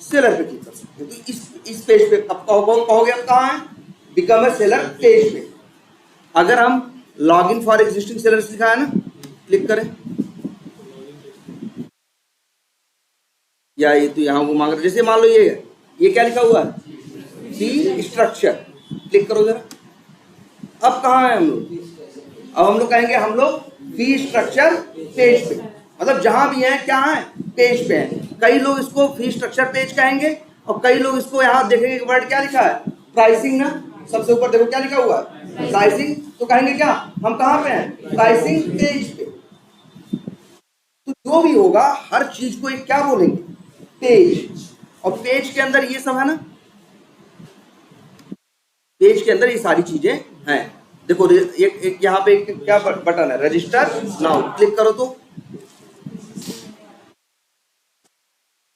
सेलर पे क्लिक कर सकते हो। तो इस पेज पे अब कहोगे अब कहाँ है? बिकम ए सेलर पेज पे। अगर हम log in for existing sellers लिखा है ना, क्लिक करें, या ये तो यहाँ वो मांग रहे, जैसे मान लो ये क्या लिखा हुआ है? Fee structure. क्लिक करो जरा, अब कहाँ है हम लोग? अब हम लोग कहेंगे हम लोग फी स्ट्रक्चर पेज पे, मतलब जहां भी है क्या है? पेज पे है। कई लोग इसको फी स्ट्रक्चर पेज कहेंगे, और कई लोग इसको यहाँ देखेंगे वर्ड क्या लिखा है? प्राइसिंग ना, सबसे ऊपर देखो क्या लिखा हुआ है? प्राइसिंग। तो कहेंगे क्या हम कहाँ पे हैं? प्राइसिंग पेज पे। तो जो भी होगा हर चीज को एक क्या बोलेंगे? पेज। और पेज के अंदर ये सब है ना, पेज के अंदर ये सारी चीजें हैं। देखो एक यहाँ पे क्या बटन है? Register now. क्लिक करो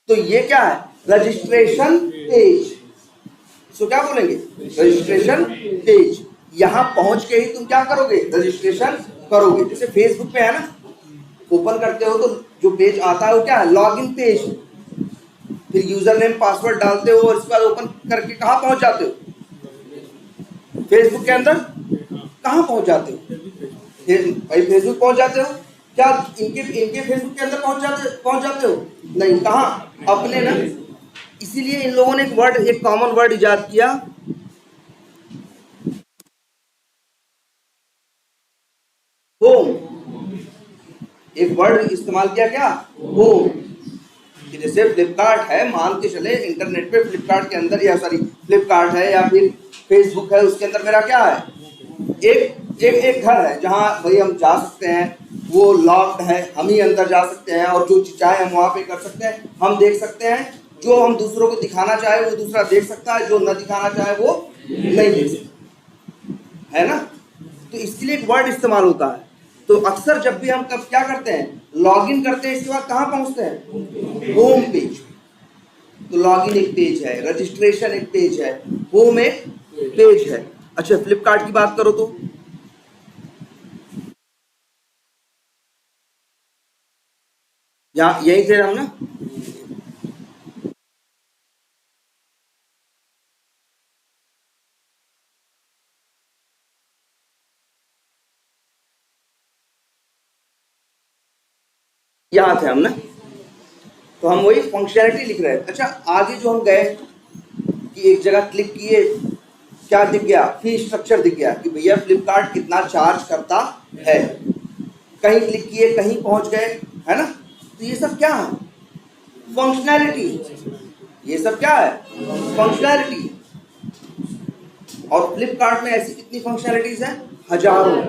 तो ये क्या है? Registration page. सो क्या बोलेंगे? Registration page. यहाँ पहुंच के ही तुम क्या करोगे? रजिस्ट्रेशन करोगे। जैसे फेसबुक पे है ना, ओपन करते हो तो जो पेज आता है वो क्या है? Log in page. फिर यूजर नेम पासवर्ड डालते हो, और इसके बाद ओपन करके कहाँ पहुंच जाते हो? फेसबुक के अंदर कहाँ पहुंच जाते हो? भाई फेसबुक पहुंच जाते हो क्या? इनके फेसबुक के अंदर पहुंच जाते हो? नहीं, कहाँ? अपने ना। इसीलिए इन लोगों ने एक कॉमन वर्ड इजाद किया, होम। एक वर्ड इस्तेमाल किया, क्या? होम। कि जैसे फ्लिपकार्ट है, मान के चले इंटरनेट पे फ्लिपकार्ट के अंदर, या सॉरी फ्लिपकार्ट है या फिर फेसबुक है, उसके अंदर मेरा क्या है? एक घर है जहाँ भाई हम जा सकते हैं, वो लॉक्ड है, हम ही अंदर जा सकते हैं, और जो चाहे हम वहाँ पे कर सकते हैं, हम देख सकते हैं। जो हम दूसरों को दिखाना चाहे वो दूसरा देख सकता है, जो न दिखाना चाहे वो नहीं देख सकता, है ना। तो इसलिए एक वर्ड इस्तेमाल होता है। तो अक्सर जब भी हम क्या करते हैं? लॉग इन करते हैं, इसके बाद कहाँ पहुँचते हैं? Home page. तो लॉग इन एक पेज है, रजिस्ट्रेशन एक पेज है, होम एक पेज है। अच्छा फ्लिपकार्ट की बात करो तो यहाँ यही थे हम ना, यहाँ थे हम ना। तो हम वही फंक्शनैलिटी लिख रहे हैं। अच्छा आगे जो हम गए कि एक जगह क्लिक किए, क्या दिख गया? फी स्ट्रक्चर दिख गया कि भैया फ्लिपकार्ट कितना चार्ज करता है। कहीं क्लिक किए, कहीं पहुंच गए, है ना। तो ये सब क्या है? फंक्शनैलिटी। ये सब क्या है? फंक्शनैलिटी। और फ्लिपकार्ट में ऐसी कितनी फंक्शनैलिटीज हैं? हजारों।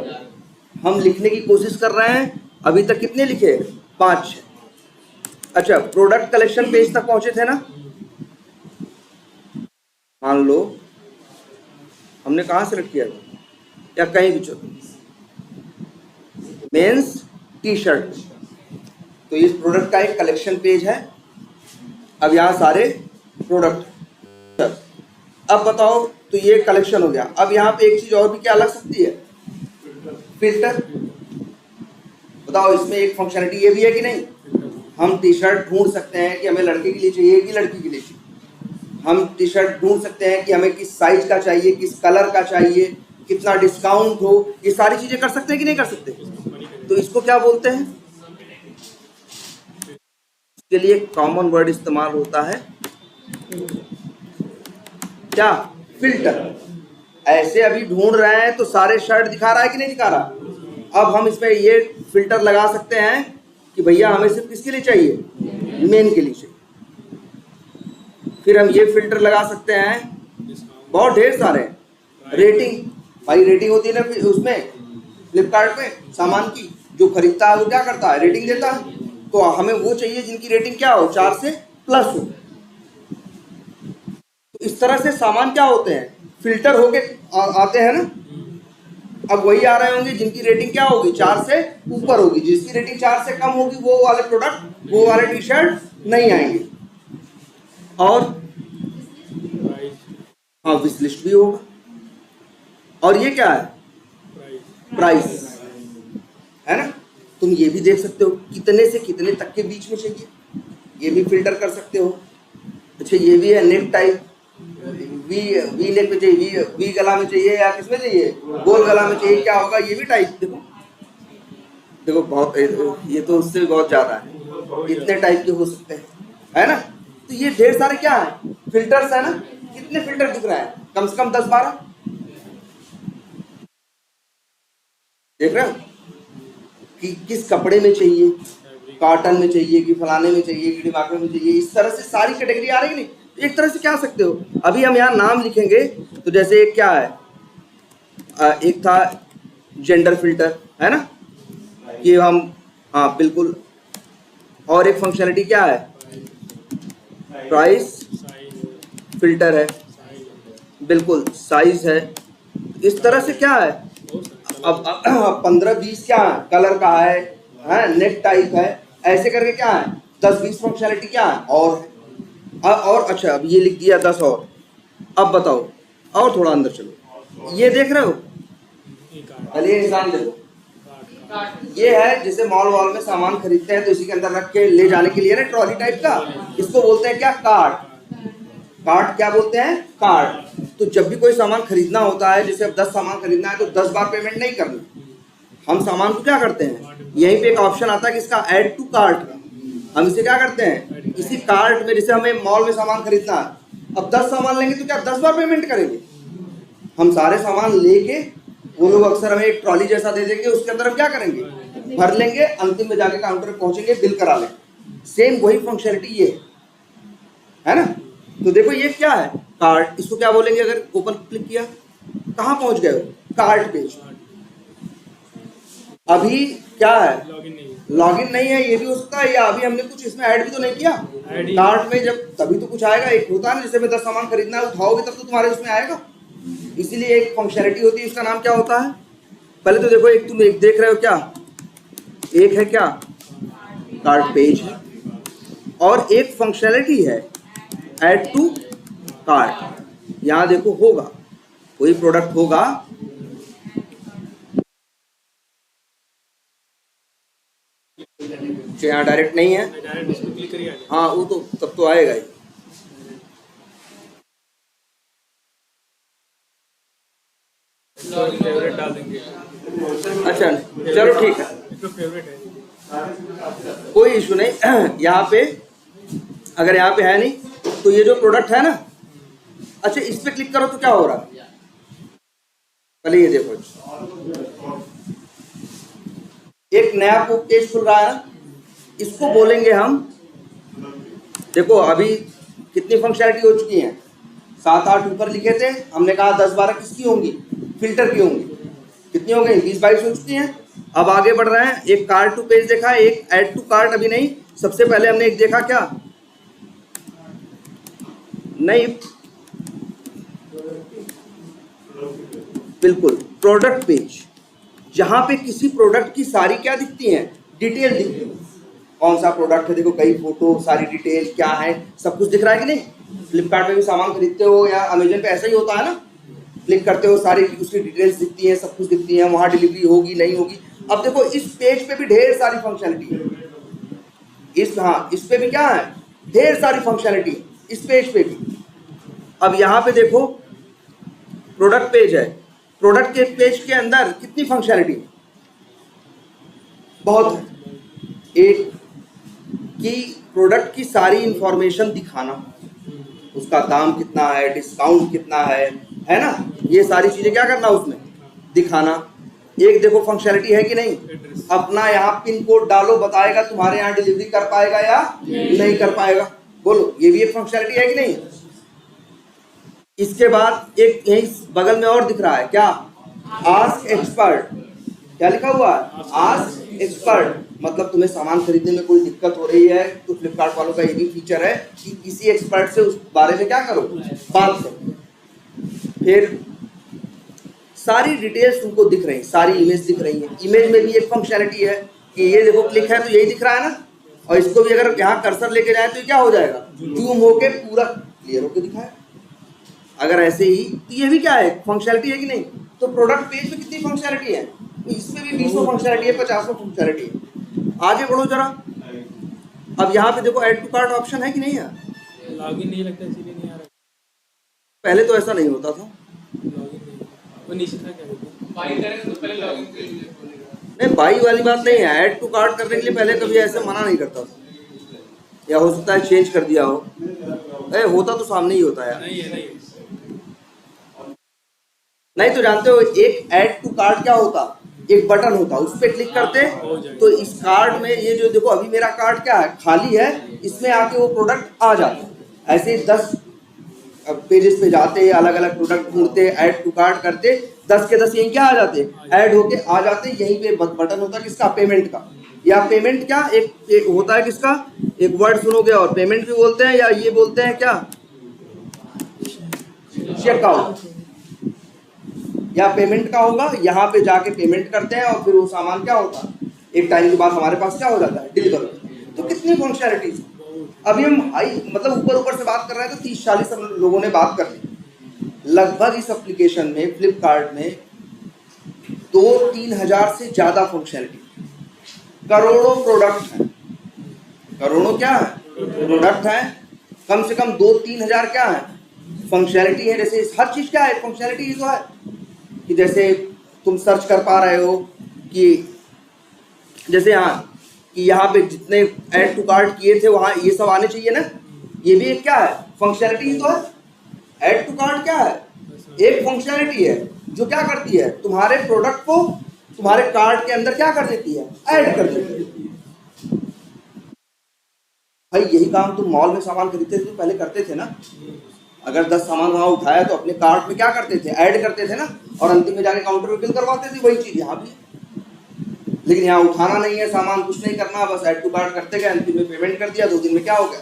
हम लिखने की कोशिश कर रहे हैं, अभी तक कितने लिखे? 5। अच्छा, प्रोडक्ट कलेक्शन पेज तक पहुंचे थे ना। मान लो हमने कहाँ सेलेक्ट किया था, या कहीं भी चलो, मेंस टी शर्ट, तो इस प्रोडक्ट का एक कलेक्शन पेज है। अब यहाँ सारे प्रोडक्ट, अब बताओ, तो ये कलेक्शन हो गया। अब यहाँ पे एक चीज और भी क्या लग सकती है, फिल्टर। बताओ इसमें एक फंक्शनलिटी ये भी है कि नहीं, हम टी शर्ट ढूंढ सकते हैं कि हमें लड़के के लिए चाहिए कि लड़की के लिए चाहिए। हम टी शर्ट ढूंढ सकते हैं कि हमें किस साइज का चाहिए, किस कलर का चाहिए, कितना डिस्काउंट हो, ये सारी चीजें कर सकते हैं कि नहीं कर सकते। तो इसको क्या बोलते हैं, इसके लिए कॉमन वर्ड इस्तेमाल होता है क्या, फिल्टर। ऐसे अभी ढूंढ रहे हैं तो सारे शर्ट दिखा रहा है कि नहीं दिखा रहा। अब हम इसमें ये फिल्टर लगा सकते हैं कि भैया हमें सिर्फ किसके लिए चाहिए, मेन के लिए चाहिए। फिर हम ये फिल्टर लगा सकते हैं, बहुत ढेर सारे। रेटिंग, भाई रेटिंग होती है ना उसमें, फ्लिपकार्ट में सामान की, जो खरीदता है वो क्या करता है, रेटिंग देता है। तो हमें वो चाहिए जिनकी रेटिंग क्या हो, 4 से प्लस हो। तो इस तरह से सामान क्या होते हैं, फिल्टर होके आते हैं ना। अब वही आ रहे होंगे जिनकी रेटिंग क्या होगी, 4 से ऊपर होगी। जिसकी रेटिंग 4 से कम होगी वो वाले प्रोडक्ट, वो वाले टी शर्ट नहीं आएंगे। और हाँ, विश लिस्ट भी होगा। और ये क्या है, प्राइस है ना। तुम ये भी देख सकते हो कितने से कितने तक के बीच में चाहिए, ये भी फिल्टर कर सकते हो। अच्छा, ये भी है नेक टाइप, वी नेक में चाहिए, वी गला में चाहिए या किसमें चाहिए, गोल गला में चाहिए, क्या होगा, ये भी टाइप। देखो देखो, बहुत, ये तो उससे बहुत ज्यादा है, इतने टाइप के हो सकते हैं, है ना। तो ये ढेर सारे क्या है, फिल्टर्स है ना। कितने फिल्टर दिख रहे हैं, कम से कम 10-12 देख रहे हो कि किस कपड़े में चाहिए, कॉटन में चाहिए कि फलाने में चाहिए कि डिमाके में चाहिए। इस तरह से सारी कैटेगरी आ रही है नहीं। एक तरह से क्या सकते हो, अभी हम यहाँ नाम लिखेंगे तो जैसे एक क्या है, एक था जेंडर फिल्टर, है ना, ये हम, हाँ बिल्कुल। और एक फंक्शनलिटी क्या है, प्राइस फिल्टर है, बिल्कुल, साइज है। इस तरह से क्या है, अब 15-20 क्या है, कलर का है, नेक टाइप है, ऐसे करके क्या है, 10-20 फंक्शनलिटी क्या है और अच्छा, अब ये लिख दिया 10 और। अब बताओ, और थोड़ा अंदर चलो, ये देख रहे हो, पहले ये निशान देखो, ये है जैसे मॉल वॉल में सामान खरीदते हैं तो इसी के अंदर रख के ले जाने के लिए ना, ट्रॉली टाइप का। इसको बोलते हैं क्या, कार्ट। कार्ट क्या बोलते हैं, कार्ट। तो जब भी कोई सामान खरीदना होता है, जैसे अब 10 सामान खरीदना है तो 10 बार पेमेंट नहीं करनी। हम सामान को क्या करते हैं, यहीं पे एक ऑप्शन आता है कि इसका ऐड टू कार्ट। हम इसे क्या करते हैं, इसी कार्ट में, जैसे हमें मॉल में सामान खरीदना है, अब 10 सामान लेंगे तो क्या 10 बार पेमेंट करेंगे। हम सारे सामान लेके, वो लोग अक्सर हमें एक ट्रॉली जैसा दे देंगे, उसके अंदर हम क्या करेंगे, भर लेंगे, अंतिम में जाके काउंटर पे पहुंचेंगे, बिल करा लेंगे। सेम वही फंक्शनलिटी ये है ना। तो देखो ये क्या है, कार्ट। इसको क्या बोलेंगे, अगर ओपन क्लिक किया, कहाँ पहुंच गए हो, कार्ट पेज। अभी क्या है, लॉगिन नहीं है, ये भी हो सकता है, या अभी हमने कुछ इसमें ऐड भी तो नहीं किया कार्ट में। जब तभी तो कुछ आएगा, एक होता है ना, जैसे मैं 10 सामान खरीदना है, उठाओगे तब तो तुम्हारे उसमें आएगा। इसीलिए एक फंक्शनलिटी होती है, इसका नाम क्या होता है। पहले तो देखो, एक तुम एक देख रहे हो क्या, एक है क्या, कार्ट पेज है, और एक फंक्शनलिटी है ऐड टू कार्ट। यहां देखो होगा, कोई प्रोडक्ट होगा, यहाँ डायरेक्ट नहीं है, हाँ वो तो तब तो आएगा ही। फेवरेट डाल देंगे। अच्छा चलो ठीक है, फेवरेट है, कोई इशू नहीं। यहाँ पे अगर यहाँ पे है नहीं तो ये जो प्रोडक्ट है ना, अच्छा इस पे क्लिक करो तो क्या हो रहा है, पहले ये देखो, एक नया पेज खुल रहा है। इसको बोलेंगे हम, देखो अभी कितनी फंक्शनलिटी हो चुकी है, 7-8 ऊपर लिखे थे, हमने कहा 10-12 किसकी होंगी, फिल्टर की होंगी। कितनी हो गई, 20-22 हो चुकी हैं। अब आगे बढ़ रहे हैं, एक कार्ट टू पेज देखा, एक ऐड टू कार्ट अभी नहीं, सबसे पहले हमने एक देखा क्या, नहीं बिल्कुल, प्रोडक्ट पेज, जहां पे किसी प्रोडक्ट की सारी क्या दिखती हैं, डिटेल दिखती है। कौन सा प्रोडक्ट है, देखो कई फोटो, सारी डिटेल क्या है, सब कुछ दिख रहा है कि नहीं। फ्लिपकार्ट पे भी सामान खरीदते हो या अमेजन पे ऐसा ही होता है ना, क्लिक करते हो सारी उसकी डिटेल्स दिखती है, सब कुछ दिखती है, वहां डिलीवरी होगी नहीं होगी। अब देखो इस पेज पे भी ढेर सारी फंक्शनलिटी है, इस पे भी क्या है, ढेर सारी फंक्शनलिटी इस पेज पे भी। अब यहाँ पे देखो प्रोडक्ट पेज है, प्रोडक्ट के पेज के अंदर कितनी फंक्शनलिटी, बहुत है। एक कि प्रोडक्ट की सारी इंफॉर्मेशन दिखाना, उसका दाम कितना है, डिस्काउंट कितना है ना, ये सारी चीजें क्या करना उसमें दिखाना। एक देखो फंक्शनलिटी है कि नहीं, अपना यहाँ पिन कोड डालो, बताएगा तुम्हारे यहाँ डिलीवरी कर पाएगा या नहीं कर पाएगा, बोलो, ये भी एक फंक्शनलिटी है कि नहीं। इसके बाद एक यही बगल में और दिख रहा है क्या, आस्क एक्सपर्ट, क्या लिखा हुआ है, आस्क एक्सपर्ट, मतलब तुम्हें सामान खरीदने में कोई दिक्कत हो रही है तो फ्लिपकार्ट वालों का ये भी फीचर है कि किसी एक्सपर्ट से उस बारे में क्या करो, बात करो। फिर सारी डिटेल्स तुमको दिख रही, सारी इमेज दिख रही है, इमेज में भी एक फंक्शनलिटी है कि ये देखो क्लिक है तो यही दिख रहा है ना, और इसको भी अगर यहाँ कर्सर लेके जाए तो क्या हो जाएगा, जूम होके पूरा क्लियर होके दिखाएगा। अगर ऐसे ही तो ये भी क्या है, फंक्शनलिटी है कि नहीं। तो प्रोडक्ट पेज में कितनी फंक्शनलिटी है, इसमें भी 20 फंक्शनलिटी है, 50 फंक्शनलिटी है। आगे बढ़ो जरा, अब यहाँ पे देखो ऐड टू कार्ट ऑप्शन है कि नहीं है, लॉगिन नहीं लगता इसीलिए नहीं आ रहा। पहले तो ऐसा नहीं होता था, लॉगिन नहीं, वो नीचे था क्या, बाई करेंगे तो पहले लॉगिन करिए। नहीं बाई वाली बात नहीं है, ऐड टू कार्ट करने के लिए पहले कभी ऐसे मना नहीं करता था, या हो सकता है चेंज कर दिया हो, होता तो सामने ही होता है। नहीं है, नहीं तो जानते हो एक ऐड टू कार्ट क्या होता, एक बटन होता, उस पर क्लिक करते तो इस कार्ड में ये जो देखो अभी मेरा कार्ड क्या है, खाली है, इसमें आके वो प्रोडक्ट आ जाता है। ऐसे 10 पेजेस पे जाते, अलग अलग प्रोडक्ट ढूंढते, ऐड टू कार्ट करते, 10 के 10 यहीं क्या आ जाते, ऐड होके आ जाते। यहीं पे बटन होता किसका, पेमेंट का, या पेमेंट क्या एक होता है किसका, एक वर्ड सुनोगे और पेमेंट भी बोलते हैं, या ये बोलते हैं क्या, चेकआउट, या पेमेंट का होगा, यहाँ पे जाके पेमेंट करते हैं और फिर वो सामान क्या होता है, एक टाइम के बाद हमारे पास क्या हो जाता है, डिलीवर होता है। तो कितनी फंक्शनलिटीज, अभी हम हाई मतलब ऊपर से बात कर रहे हैं तो 30-40 लोगों ने बात कर ली। लगभग इस एप्लीकेशन में फ्लिपकार्ट में 2-3 हजार से ज्यादा फंक्शनलिटी, करोड़ों प्रोडक्ट हैं, करोड़ों क्या है प्रोडक्ट हैं, कम से कम 2-3 हजार क्या है फंक्शनलिटी है। जैसे हर चीज क्या है फंक्शनलिटी, तो है कि जैसे तुम सर्च कर पा रहे हो कि जैसे कि यहाँ पे जितने ऐड टू कार्ट किए थे वहाँ ये सब आने चाहिए ना, ये भी एक क्या है फंक्शनलिटी तो है। ऐड टू कार्ट क्या है, एक फंक्शनलिटी है जो क्या करती है, तुम्हारे प्रोडक्ट को तुम्हारे कार्ट के अंदर क्या कर देती है, ऐड कर देती है। भाई यही काम तुम मॉल में सामान खरीदते थे तो पहले करते थे ना, अगर 10 सामान वहां उठाया तो अपने कार्ट में क्या करते थे, ऐड करते थे ना, और अंतिम में जाके काउंटर पे बिल करवाते थे। वही चीज यहाँ भी, लेकिन यहाँ उठाना नहीं है सामान, कुछ नहीं करना, बस ऐड टू कार्ट करते गए, अंतिम में पेमेंट कर दिया, 2 दिन में क्या हो गया,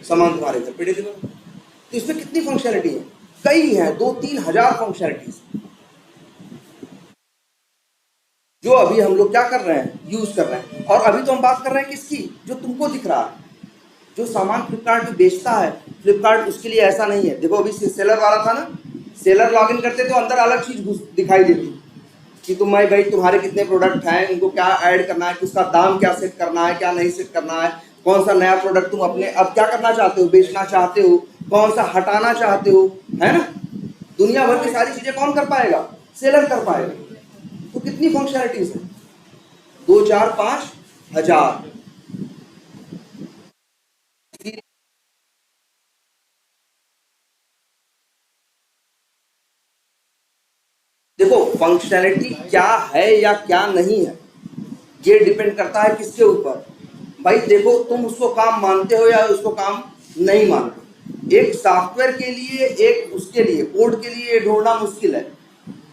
सामान तुम्हारे घर पे डिलीवर। तो इसमें कितनी फंक्शनलिटी है, कई है, 2-3 हजार फंक्शनलिटीज जो अभी हम लोग क्या कर रहे हैं, यूज कर रहे हैं। और अभी तो हम बात कर रहे हैं किसकी, जो तुमको दिख रहा है, जो सामान फ्लिपकार्ट में बेचता है, फ्लिपकार्ट उसके लिए ऐसा नहीं है। देखो अभी सेलर वाला था ना, सेलर लॉगिन करते तो अंदर अलग चीज दिखाई देती कि भाई तुम्हारे कितने प्रोडक्ट हैं, उनको क्या ऐड करना है, उसका दाम क्या सेट करना है, क्या नहीं सेट करना है, कौन सा नया प्रोडक्ट तुम अपने अब क्या करना चाहते हो, बेचना चाहते हो, कौन सा हटाना चाहते हो, है ना। दुनिया भर की सारी चीजें कौन कर पाएगा, सेलर कर पाएगा। तो कितनी फंक्शनलिटीज है, 2-4-5 हजार। देखो फंक्शनलिटी क्या है या क्या नहीं है, ये डिपेंड करता है किसके ऊपर। भाई देखो तुम उसको काम मानते हो या उसको काम नहीं मानते। एक सॉफ्टवेयर के लिए, एक उसके लिए कोड के लिए ढूंढना मुश्किल है।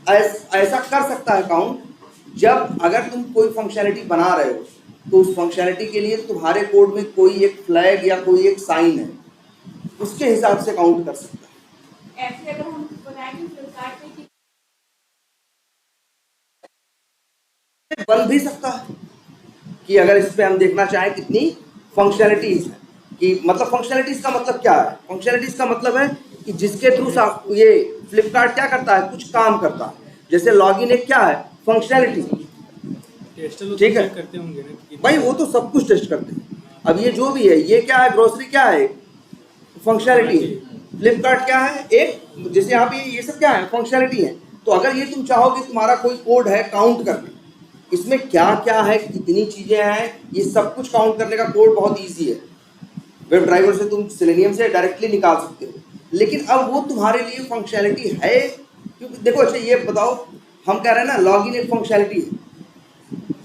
ऐसा कर सकता है काउंट जब अगर तुम कोई फंक्शनलिटी बना रहे हो तो उस फंक्शनैलिटी के लिए तुम्हारे कोड में कोई एक फ्लैग या कोई एक साइन है, उसके हिसाब से काउंट कर सकता है। ऐसे अगर हम बनाएंगे फ्लिपकार्ट पे कि बन भी सकता है कि अगर इस पे हम देखना चाहें कितनी फंक्शनैलिटीज है, कि मतलब फंक्शनैलिटीज का मतलब क्या है? फंक्शनैलिटीज का मतलब है कि जिसके थ्रू ये फ्लिपकार्ट क्या करता है, कुछ काम करता है। जैसे लॉगिन एक क्या है, फंक्शनैलिटी, टेस्टर तो ठीक है चेक करते होंगे ना कि भाई, वो तो सब कुछ टेस्ट करते हैं। अब ये जो भी है, ये क्या है, ग्रोसरी क्या है, फंक्शनैलिटी है। फ्लिपकार्ट क्या है, एक जैसे यहाँ पे ये सब क्या है, फंक्शनैलिटी है। तो अगर ये तुम चाहो कि तुम्हारा कोई कोड है काउंट करने, इसमें क्या क्या है, कितनी चीजें हैं, ये सब कुछ काउंट करने का कोड बहुत इजी है। वेब ड्राइवर से तुम सेलेनियम से डायरेक्टली निकाल सकते हो। लेकिन अब वो तुम्हारे लिए फंक्शनैलिटी है, क्योंकि देखो, अच्छा ये बताओ, हम कह रहे हैं ना लॉगिन एक फंक्शनैलिटी है,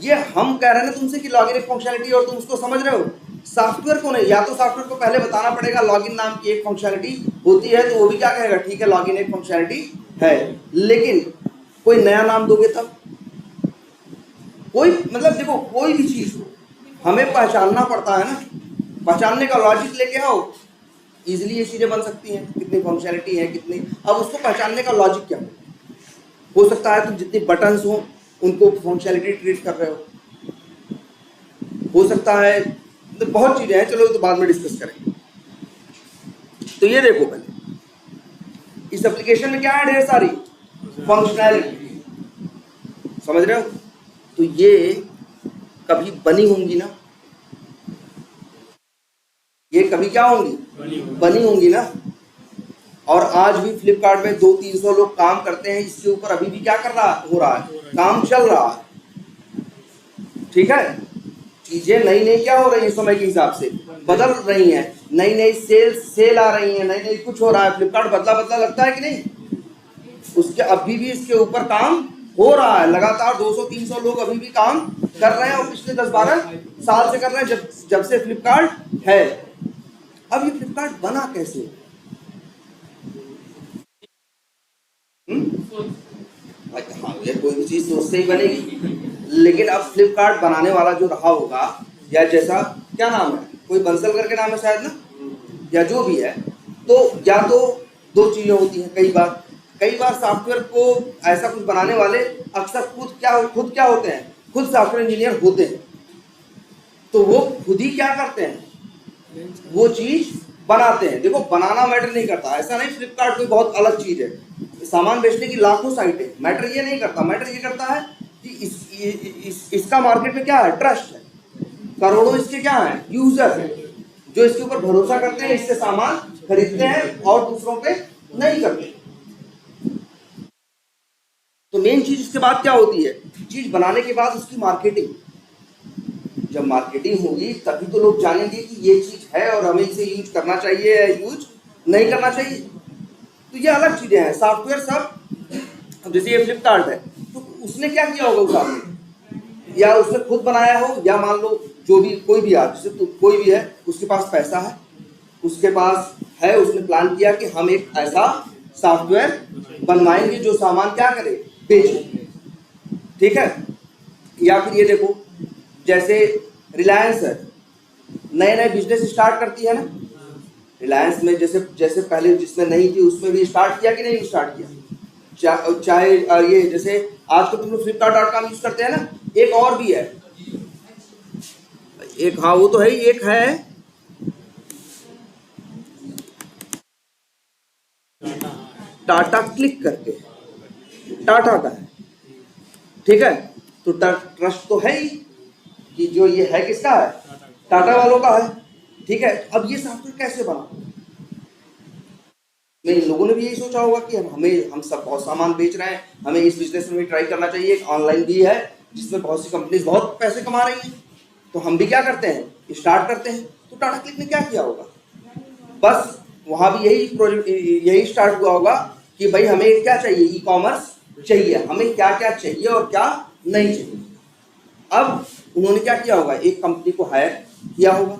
ये हम कह रहे हैं ना तुमसे कि लॉगिन एक फंक्शनैलिटी, और तुम उसको समझ रहे हो। सॉफ्टवेयर को नहीं, या तो सॉफ्टवेयर को पहले बताना पड़ेगा लॉगिन नाम की एक फंक्शनैलिटी होती है, तो वो भी क्या कहेगा, ठीक है लॉगिन एक फंक्शनैलिटी है। लेकिन कोई नया नाम दोगे तब, कोई मतलब देखो, कोई भी चीज हो हमें पहचानना पड़ता है ना, पहचानने का लॉजिक लेके आओ, इजीली ये चीजें बन सकती हैं, कितनी फंक्शनैलिटी है कितनी। अब उसको पहचानने का लॉजिक क्या हो सकता है, तुम जितनी बटन्स हो उनको फंक्शनैलिटी ट्रीट कर रहे हो सकता है, तो बहुत चीजें हैं, चलो तो बाद में डिस्कस करेंगे। तो ये देखो, पहले इस एप्लीकेशन में क्या है, ढेर सारी फंक्शनैलिटी, समझ रहे हो। तो ये कभी बनी होंगी ना, ये कभी क्या होंगी, बनी होंगी ना। और आज भी फ्लिपकार्ट में 200-300 लोग काम करते हैं, इसके ऊपर अभी भी क्या हो रहा है, काम चल रहा है, ठीक है। चीजें नई नई क्या हो रही है, समय के हिसाब से बदल रही हैं, नई नई सेल आ रही है, नई नई कुछ हो रहा है। फ्लिपकार्ट बदला बदला लगता है कि नहीं, उसके अभी भी इसके ऊपर काम हो रहा है लगातार। 200-300 लोग अभी भी काम कर रहे हैं, और पिछले 10-12 साल से कर रहे हैं, जब से फ्लिपकार्ट है। अब ये फ्लिपकार्ट बना कैसे, हाँ, ये कोई भी चीज सोच से ही बनेगी। लेकिन अब फ्लिपकार्ट बनाने वाला जो रहा होगा, या जैसा क्या नाम है, कोई बंसल करके नाम है शायद ना, या जो भी है, तो या तो दो चीजें होती हैं। कई बार सॉफ्टवेयर को ऐसा कुछ बनाने वाले अक्सर खुद क्या होते हैं, खुद सॉफ्टवेयर इंजीनियर होते हैं। तो वो खुद ही क्या करते हैं, वो चीज बनाते हैं। देखो, बनाना मैटर नहीं करता, ऐसा नहीं फ्लिपकार्ट कोई बहुत अलग चीज है, सामान बेचने की लाखों साइटें, मैटर ये नहीं करता। मैटर ये करता है कि इसका मार्केट में क्या है, ट्रस्ट है, करोड़ों इसके क्या है, यूजर है, जो इसके ऊपर भरोसा करते हैं, इससे सामान खरीदते हैं और दूसरों पे नहीं करते। तो मेन चीज इसके बाद क्या होती है, चीज बनाने के बाद उसकी मार्केटिंग। जब मार्केटिंग होगी तभी तो लोग जानेंगे कि ये चीज है और हमें इसे यूज करना चाहिए या यूज नहीं करना चाहिए। तो ये अलग चीजें हैं। सॉफ्टवेयर सब, अब जैसे ये फ्लिपकार्ट है, तो उसने क्या किया होगा उस आदमी, या उसने खुद बनाया हो, या मान लो जो भी कोई भी आदमी, जैसे कोई भी है, उसके पास पैसा है, उसके पास है, उसने प्लान किया कि हम एक ऐसा सॉफ्टवेयर बनवाएंगे जो सामान क्या करे, बेचे, ठीक है। या फिर ये देखो, जैसे रिलायंस है, नए नए बिजनेस स्टार्ट करती है ना, रिलायंस में जैसे पहले जिसमें नहीं थी उसमें भी स्टार्ट किया कि नहीं स्टार्ट किया, चाहे ये जैसे आज तो तुम लोग flipkart.com यूज करते हैं ना, एक और भी है, एक, हाँ वो तो है ही, एक है टाटा क्लिक करके, टाटा का है, ठीक है। तो ट्रस्ट तो है ही कि जो ये है किसका है, टाटा वालों का है, ठीक है। अब ये सॉफ्टवेयर कैसे बना, इन लोगों ने भी यही सोचा होगा कि हम सब बहुत सामान बेच रहे हैं, हमें इस बिजनेस में भी ट्राई करना चाहिए। एक ऑनलाइन भी है जिसमें बहुत सी कंपनीज बहुत पैसे कमा रही हैं, तो हम भी क्या करते हैं, स्टार्ट करते हैं। तो टाटा क्लिक ने क्या किया होगा, बस वहां भी यही स्टार्ट हुआ होगा कि भाई हमें क्या चाहिए, ई कॉमर्स चाहिए, हमें क्या क्या चाहिए और क्या नहीं चाहिए। अब उन्होंने क्या किया होगा, एक कंपनी को हायर किया होगा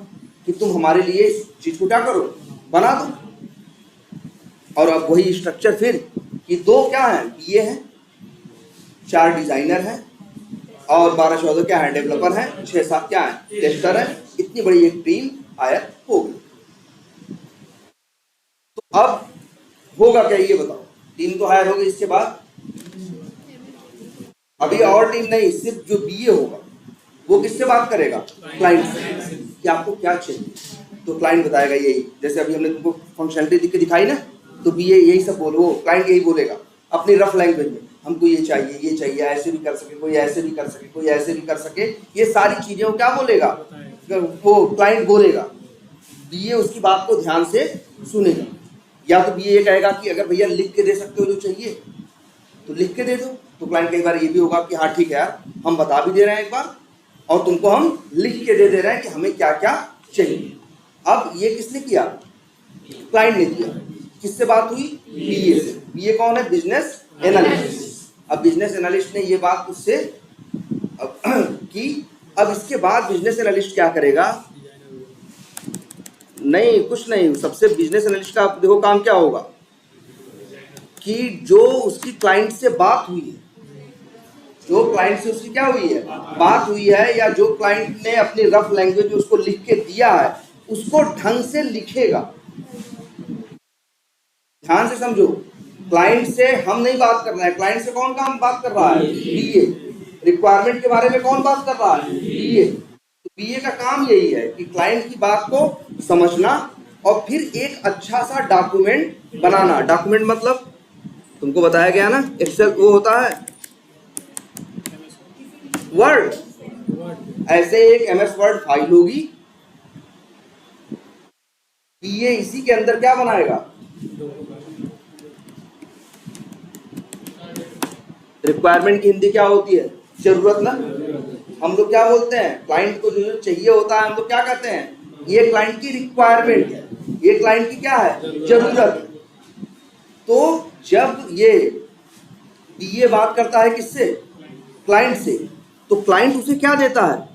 कि तुम हमारे लिए इस चीज को क्या करो, बना दो। और अब वही स्ट्रक्चर फिर कि दो क्या है, बीए है, 4 डिजाइनर है, और 12-14 क्या है, डेवलपर हैं, 6-7 क्या है, टेस्टर हैं। इतनी बड़ी एक टीम हायर हो गई। तो अब होगा क्या ये बताओ, टीम तो हायर हो गई, इसके बाद अभी और टीम नहीं, सिर्फ जो बीए होगा वो किससे बात करेगा, क्लाइंट से, कि आपको क्या चाहिए। तो क्लाइंट बताएगा यही, जैसे अभी हमने तुमको फंक्शनलिटी लिख के दिखाई ना, तो बीए यही सब बोलो, वो क्लाइंट यही बोलेगा अपनी रफ लैंग्वेज में, हमको ये चाहिए, ऐसे भी कर सके कोई, ऐसे भी कर सके कोई, ऐसे भी कर सके, ये सारी चीजें वो क्या बोलेगा, वो क्लाइंट बोलेगा। बीए उसकी बात को ध्यान से सुनेगा। या तो बीए ये कहेगा कि अगर भैया लिख के दे सकते हो जो चाहिए तो लिख के दे दो, तो क्लाइंट कई बार ये भी होगा कि हाँ ठीक है यार, हम बता भी दे रहे हैं एक बार, और तुमको हम लिख के दे रहे हैं कि हमें क्या क्या चाहिए। अब ये किसने किया, क्लाइंट ने किया। किससे बात हुई, बीए से। बीए कौन है, बिजनेस एनालिस्ट। अब बिजनेस एनालिस्ट ने ये बात उससे की। अब इसके बाद बिजनेस एनालिस्ट क्या करेगा, नहीं कुछ नहीं, सबसे बिजनेस एनालिस्ट का देखो काम क्या होगा कि जो उसकी क्लाइंट से बात हुई है, जो क्लाइंट से उसकी क्या हुई है, बात हुई है, या जो क्लाइंट ने अपनी रफ लैंग्वेज में उसको लिख के दिया है, उसको ढंग से लिखेगा। ध्यान से समझो, क्लाइंट से हम नहीं बात कर रहे हैं, क्लाइंट से कौन काम बात कर रहा है, बीए। रिक्वायरमेंट के बारे में कौन बात कर रहा है, बीए। तो बीए का काम यही है कि क्लाइंट की बात को समझना और फिर एक अच्छा सा डॉक्यूमेंट बनाना। डॉक्यूमेंट मतलब तुमको बताया गया ना, एक्सेल वो होता है वर्ड, ऐसे एक एमएस वर्ड फाइल होगी, बीए इसी के अंदर क्या बनाएगा, रिक्वायरमेंट की हिंदी क्या होती है, जरूरत ना। हम लोग क्या बोलते हैं, क्लाइंट को जो चाहिए होता है हम लोग क्या कहते हैं, ये क्लाइंट की रिक्वायरमेंट है, ये क्लाइंट की क्या है, जरूरत। तो जब ये बात करता है किससे, क्लाइंट से, तो क्लाइंट उसे क्या देता है,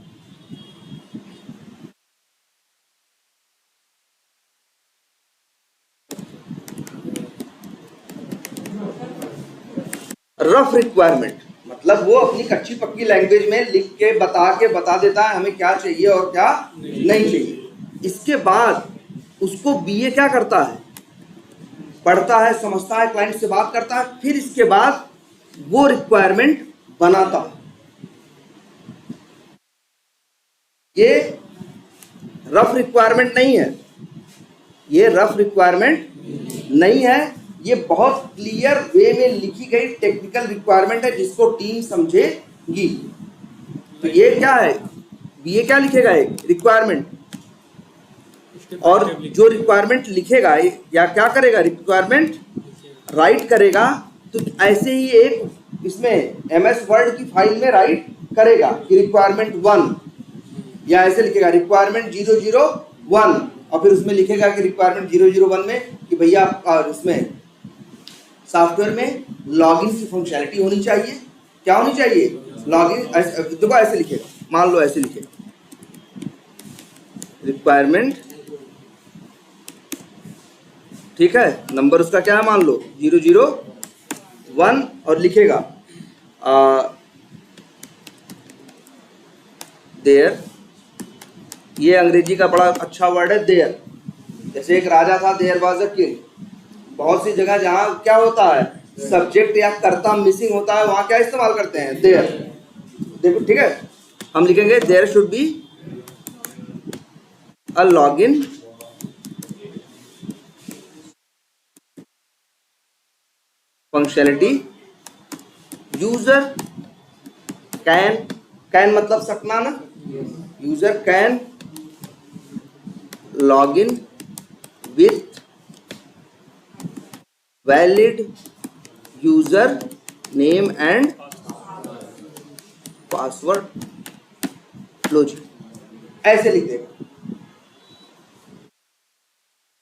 रफ रिक्वायरमेंट। मतलब वो अपनी कच्ची पक्की लैंग्वेज में लिख के बता देता है हमें क्या चाहिए और क्या नहीं चाहिए। इसके बाद उसको बीए क्या करता है, पढ़ता है, समझता है, क्लाइंट से बात करता है, फिर इसके बाद वो रिक्वायरमेंट बनाता है। ये रफ रिक्वायरमेंट नहीं है, ये रफ रिक्वायरमेंट नहीं है, ये बहुत क्लियर वे में लिखी गई टेक्निकल रिक्वायरमेंट है जिसको टीम समझेगी। तो ये क्या है, बीए क्या लिखेगा, एक रिक्वायरमेंट, और जो रिक्वायरमेंट लिखेगा या क्या करेगा, रिक्वायरमेंट राइट करेगा। तो ऐसे ही एक इसमें एमएस वर्ड की फाइल में राइट करेगा कि रिक्वायरमेंट 1, या ऐसे लिखेगा रिक्वायरमेंट 001, और फिर उसमें लिखेगा कि रिक्वायरमेंट 001 में कि भैया इसमें सॉफ्टवेयर में लॉगिन की फंक्शनलिटी होनी चाहिए। क्या होनी चाहिए, लॉगिन। देखो ऐसे लिखेगा, मान लो ऐसे लिखेगा रिक्वायरमेंट, ठीक है, नंबर उसका क्या है, मान लो 001, और लिखेगा देयर, ये अंग्रेजी का बड़ा अच्छा वर्ड है देयर। जैसे एक राजा था, देयर वाज अ किंग। बहुत सी जगह जहाँ क्या होता है, सब्जेक्ट या कर्ता मिसिंग होता है, वहां क्या इस्तेमाल करते हैं, देयर। देखो ठीक है, हम लिखेंगे there should be a login functionality, user can मतलब सकना ना, user can log in with valid user name and password, लो जी, ऐसे लिख देगा।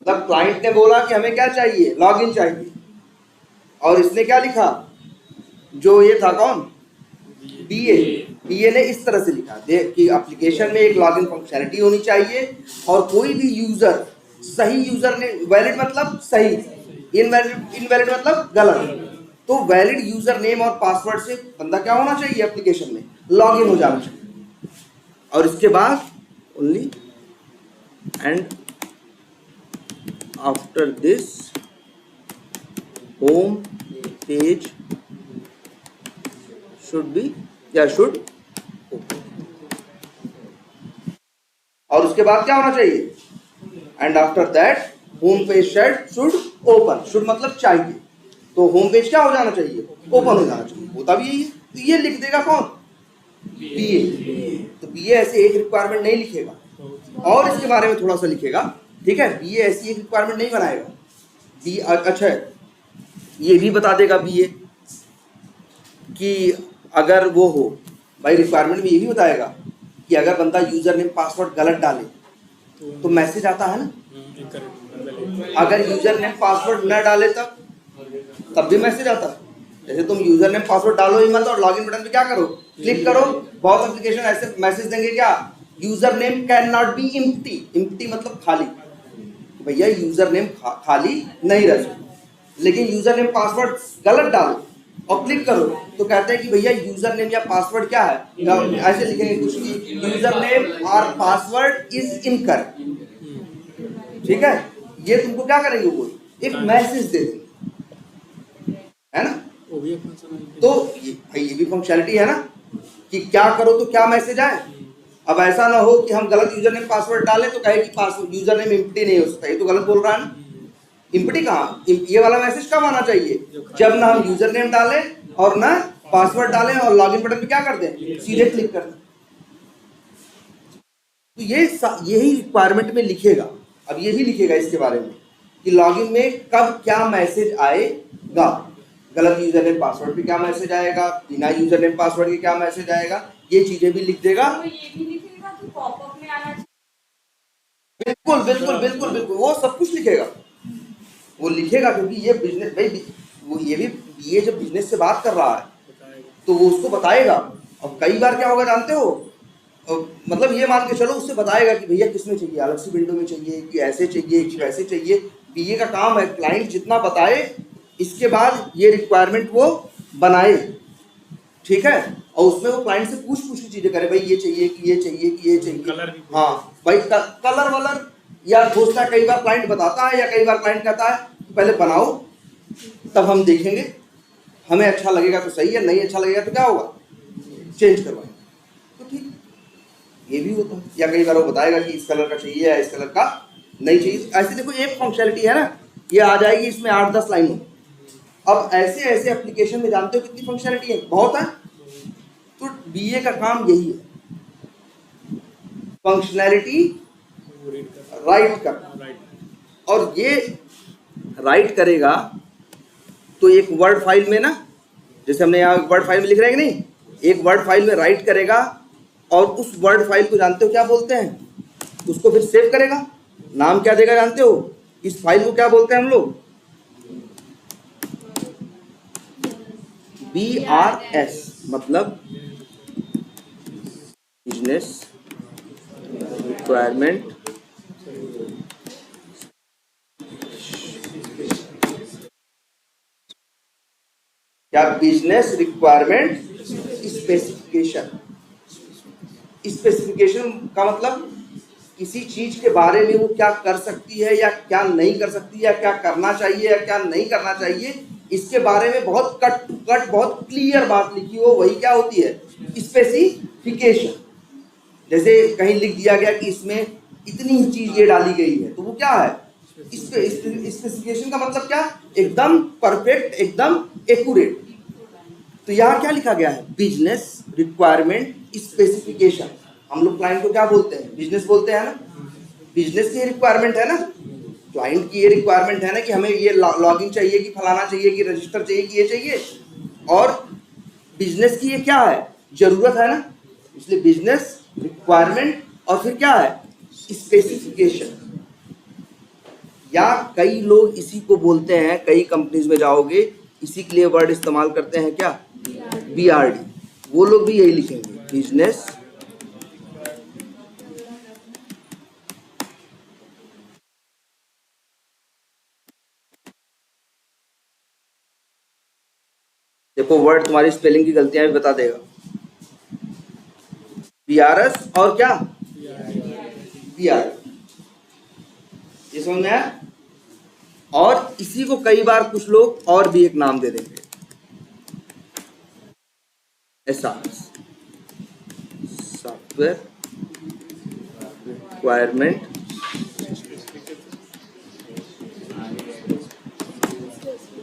मतलब क्लाइंट ने बोला कि हमें क्या चाहिए, लॉगिन चाहिए, और इसने क्या लिखा, जो ये था कौन, बीए ने इस तरह से लिखा कि एप्लीकेशन में एक लॉगिन फंक्शनलिटी होनी चाहिए, और कोई भी यूजर, सही यूजर ने, वैलिड मतलब सही, इनवैलिड मतलब गलत। तो वैलिड यूजर नेम और पासवर्ड से बंदा क्या होना चाहिए एप्लीकेशन में, लॉग इन हो जाना चाहिए। और इसके बाद only and after this home page should be या शुड, और उसके बाद क्या होना चाहिए, and after that home page should open. Should मतलब चाहिए, तो होम पेज क्या हो जाना चाहिए, ओपन हो जाना चाहिए। होता भी यही है। तो ये लिख देगा कौन, बीए। तो बीए ऐसे एक रिक्वायरमेंट नहीं लिखेगा, और इसके बारे में थोड़ा सा लिखेगा, ठीक है। बीए ऐसी एक रिक्वायरमेंट नहीं बनाएगा। बी अच्छा है, ये भी बता देगा बीए कि अगर वो हो, भाई रिक्वायरमेंट में ये भी बताएगा कि अगर बंदा यूजर नेम पासवर्ड गलत डाले तो मैसेज आता है ना। अगर यूजर नेम पासवर्ड न डाले तब भी मैसेज आता है। जैसे तुम यूजर नेम पासवर्ड डालो ही मत और लॉगिन बटन पे क्या करो, क्लिक करो। बहुत एप्लीकेशन ऐसे मैसेज देंगे क्या, user name can not be empty. Empty मतलब खाली, भैया यूजर नेम खाली नहीं रह सकता, लेकिन यूजर नेम पासवर्ड गलत डालो और क्लिक करो तो कहते हैं कि भैया यूजर नेम या पासवर्ड क्या है, ऐसे लिखेंगे कुछ कि यूजर नेम और पासवर्ड इज इनकरेक्ट, ठीक है। ये तुमको क्या करेंगे, वो एक मैसेज दे देंगे, है ना। तो ये भी फंक्शनलिटी है ना कि क्या करो तो क्या मैसेज आए। अब ऐसा ना हो कि हम गलत यूजर नेम पासवर्ड डालें तो कहे कि पासवर्ड यूजर नेम एम्प्टी नहीं हो सकता, ये तो गलत बोल रहा है ना। एम्प्टी कहाँ, ये वाला मैसेज कब आना चाहिए, जब ना हम यूजर नेम डालें और ना पासवर्ड डालें और लॉगिन बटन पे क्या कर दें, सीधे क्लिक कर दें। तो ये यही रिक्वायरमेंट में लिखेगा। अब ये भी लिखेगा इसके बारे में कि लॉगिन में कब क्या मैसेज आएगा, गलत यूजर नेम पासवर्ड पे क्या मैसेज आएगा, बिना यूजर नेम पासवर्ड के क्या मैसेज आएगा, ये चीजें भी लिख देगा। तो ये भी लिखेगा कि पॉपअप में आना चाहिए। बिल्कुल बिल्कुल बिल्कुल बिल्कुल, वो सब कुछ लिखेगा, वो लिखेगा क्योंकि ये बिजनेस भाई, वो ये जब बिजनेस से बात कर रहा है तो वो उसको बताएगा। अब कई बार क्या होगा जानते हो, मतलब ये मान के चलो उससे बताएगा कि भैया किसमें चाहिए, अलग सी विंडो में चाहिए कि ऐसे चाहिए कि वैसे चाहिए। बीए का काम है क्लाइंट जितना बताए इसके बाद ये रिक्वायरमेंट वो बनाए, ठीक है। और उसमें वो क्लाइंट से पूछ के चीजें करे, भाई ये चाहिए कि ये चाहिए कि ये चाहिए। हाँ भाई कलर वलर या दोस्ता, कई बार क्लाइंट बताता है या कई बार क्लाइंट कहता है कि पहले बनाओ तब हम देखेंगे, हमें अच्छा लगेगा तो सही है, नहीं अच्छा लगेगा तो क्या होगा, चेंज करवाएंगे। तो ठीक, ये भी होता है। या कई बार वो बताएगा कि इस कलर का चाहिए या इस कलर का नहीं चाहिए। ऐसे देखो एक फंक्शनलिटी है ना, ये आ जाएगी इसमें 8-10 लाइनों। अब ऐसे ऐसे एप्लीकेशन में जानते हो कितनी फंक्शनलिटी है, बहुत है। तो बीए का काम यही है, फंक्शनैलिटी राइट करना। और ये राइट करेगा तो एक वर्ड फाइल में ना, जैसे हमने यहाँ वर्ड फाइल में लिख रहे हैं कि नहीं, एक वर्ड फाइल में राइट करेगा और उस वर्ड फाइल को जानते हो क्या बोलते हैं, उसको फिर सेव करेगा। नाम क्या देगा जानते हो, इस फाइल को क्या बोलते हैं हम लोग, BRS, मतलब बिजनेस रिक्वायरमेंट या बिजनेस रिक्वायरमेंट स्पेसिफिकेशन। स्पेसिफिकेशन का मतलब किसी चीज के बारे में वो क्या कर सकती है या क्या नहीं कर सकती, या क्या करना चाहिए या क्या नहीं करना चाहिए, इसके बारे में बहुत कट बहुत क्लियर बात लिखी हो, वही क्या होती है, स्पेसिफिकेशन। जैसे कहीं लिख दिया गया कि इसमें इतनी ही चीज ये डाली गई है, तो वो क्या है, स्पेसिफिकेशन का मतलब क्या, एकदम परफेक्ट, एकदम एक्यूरेट। तो यहाँ क्या लिखा गया है, बिजनेस रिक्वायरमेंट स्पेसिफिकेशन। हम लोग क्लाइंट को क्या बोलते हैं, बिजनेस बोलते हैं ना, बिजनेस की रिक्वायरमेंट है ना, क्लाइंट की ये रिक्वायरमेंट है ना कि हमें ये लॉगिन चाहिए कि फलाना चाहिए कि रजिस्टर चाहिए कि ये चाहिए, और बिजनेस की ये क्या है, जरूरत है ना, इसलिए बिजनेस रिक्वायरमेंट और फिर क्या है, स्पेसिफिकेशन। या कई लोग इसी को बोलते हैं, कई कंपनीज में जाओगे इसी के लिए वर्ड इस्तेमाल करते हैं क्या, BRD। वो लोग भी यही लिखेंगे, बिजनेस देखो वर्ड तुम्हारी स्पेलिंग की गलतियां भी बता देगा। BRS और क्या BR, ये समझ में आया। और इसी को कई बार कुछ लोग और भी एक नाम दे देंगे, SRS, सॉफ्टवेयर रिक्वायरमेंट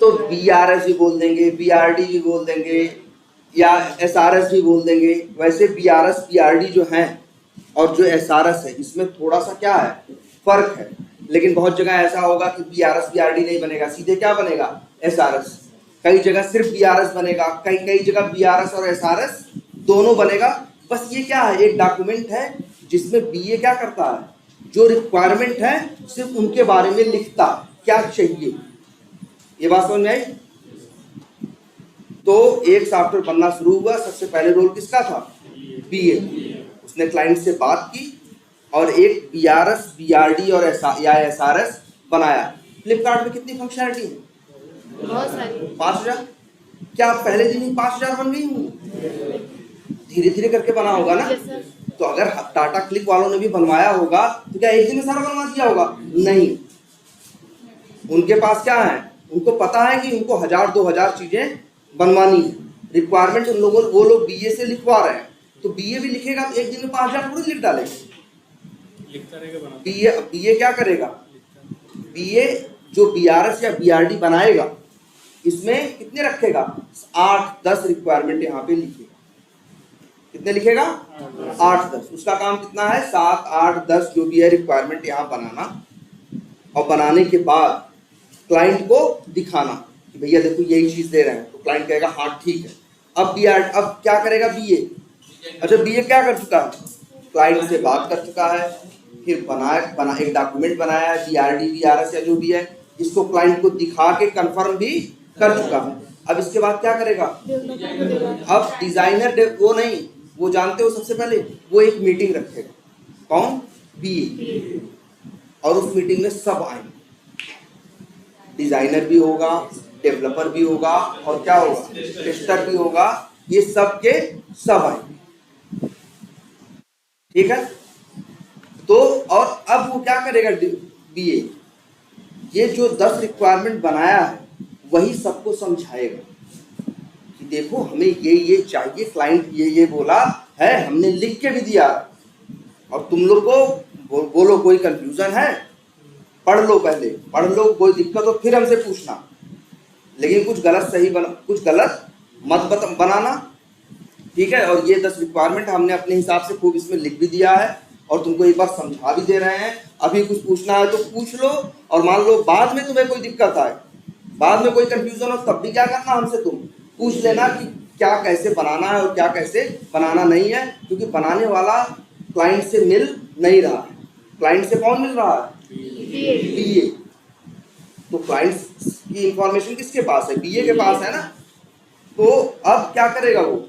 तो BRS भी बोल देंगे, BRD भी बोल देंगे, या SRS भी बोल देंगे। वैसे BRS BRD जो हैं और जो SRS है इसमें थोड़ा सा क्या है, फर्क है। लेकिन बहुत जगह ऐसा होगा कि BRS BRD नहीं बनेगा, सीधे क्या बनेगा, SRS। कई जगह सिर्फ BRS बनेगा, कई जगह BRS और SRS दोनों बनेगा। बस ये क्या है, एक डॉक्यूमेंट है जिसमें BA क्या करता है, जो रिक्वायरमेंट है सिर्फ उनके बारे में लिखता क्या चाहिए। ये बात समझ में आई। तो एक सॉफ्टवेयर बनना शुरू हुआ, सबसे पहले रोल किसका था, BA। उसने क्लाइंट से बात की और एक BRS BRD और SRS बनाया। फ्लिपकार्ट में कितनी फंक्शनलिटी है, बहुत सारी, 5000। क्या आप पहले दिन ही 5000 बन गई होंगी, धीरे धीरे करके बना होगा ना। Yes, sir. तो अगर टाटा क्लिक वालों ने भी बनवाया होगा तो क्या एक दिन में सारा बनवा दिया होगा, नहीं। उनके पास क्या है, उनको पता है कि उनको 1000-2000 चीजें बनवानी है। रिक्वायरमेंट उन लोगों, वो लोग BA से लिखवा रहे हैं, तो BA भी लिखेगा तो एक दिन में 5000 पूरे लिख डालेगा। लिखता रहेगा, बनाता BA क्या करेगा, BA जो BRS या BRD बनाएगा इसमें कितने रखेगा, 8-10 रिक्वायरमेंट यहाँ पे लिखेगा। कितने लिखेगा, 8-10। उसका काम कितना है, 7-8-10 जो भी है रिक्वायरमेंट यहाँ बनाना, और बनाने के बाद क्लाइंट को दिखाना कि भैया देखो यही चीज दे रहे हैं। तो क्लाइंट कहेगा हाँ ठीक है। अब क्या करेगा BA, अच्छा BA क्या कर चुका है, क्लाइंट से बात कर चुका है, फिर बना एक डॉक्यूमेंट बनाया है BRD BRS या जो भी है, इसको क्लाइंट को दिखा के कंफर्म भी कर चुका है। अब इसके बाद क्या करेगा, अब डिजाइनर वो नहीं, वो जानते हो सबसे पहले वो एक मीटिंग रखेगा, कौन, BA, और उस मीटिंग में सब आएंगे, डिजाइनर भी होगा, डेवलपर भी होगा, और क्या होगा, टेस्टर भी होगा, ये सब के सब आएंगे, ठीक है। तो और अब वो क्या करेगा BA, ये जो 10 रिक्वायरमेंट बनाया है वही सबको समझाएगा कि देखो हमें ये चाहिए, क्लाइंट ये बोला है, हमने लिख के भी दिया, और तुम लोग को बोलो कोई कंफ्यूजन है, पढ़ लो, पहले पढ़ लो, कोई दिक्कत हो फिर हमसे पूछना, लेकिन कुछ गलत सही कुछ गलत मत बनाना, ठीक है। और ये 10 रिक्वायरमेंट हमने अपने हिसाब से खूब इसमें लिख भी दिया है, और तुमको एक बार समझा भी दे रहे हैं। अभी कुछ पूछना है तो पूछ लो, और मान लो बाद में तुम्हें कोई दिक्कत आए, बाद में कोई कंफ्यूजन हो, तब भी क्या करना, हमसे तुम पूछ लेना कि क्या कैसे बनाना है और क्या कैसे बनाना नहीं है, क्योंकि बनाने वाला क्लाइंट से मिल नहीं रहा है। क्लाइंट से कौन मिल रहा है, BA। तो क्लाइंट की इंफॉर्मेशन किसके पास है, BA के पास है ना। तो अब क्या करेगा, वो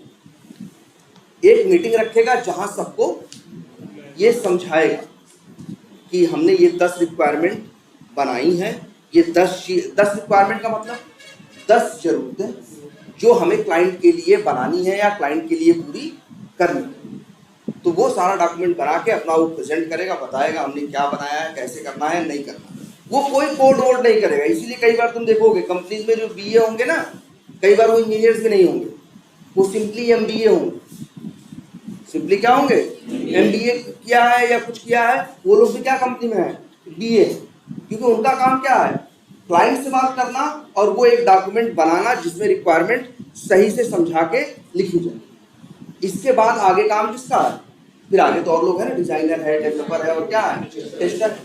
एक मीटिंग रखेगा जहां सबको ये समझाएगा कि हमने ये 10 रिक्वायरमेंट बनाई हैं। ये 10 रिक्वायरमेंट का मतलब 10 जरूरतें जो हमें क्लाइंट के लिए बनानी है या क्लाइंट के लिए पूरी करनी है। तो वो सारा डॉक्यूमेंट बना के अपना वो प्रेजेंट करेगा, बताएगा हमने क्या बनाया है, कैसे करना है, नहीं करना। वो कोई कोड वोड नहीं करेगा। इसीलिए कई बार तुम देखोगे कंपनीज में जो BA होंगे ना, कई बार वो इंजीनियर्स भी नहीं होंगे, वो सिंपली MBA होंगे। सिंपली क्या होंगे, MBA किया है या कुछ किया है, वो लोग भी क्या कंपनी में है, BA, क्योंकि उनका काम क्या है, क्लाइंट से बात करना और वो एक डॉक्यूमेंट बनाना जिसमें रिक्वायरमेंट सही से समझा के लिखी जाए। इसके बाद आगे काम किसका है, फिर आगे तो और लोग हैं ना, डिजाइनर है, डेवलपर है, और क्या है, टेस्टर।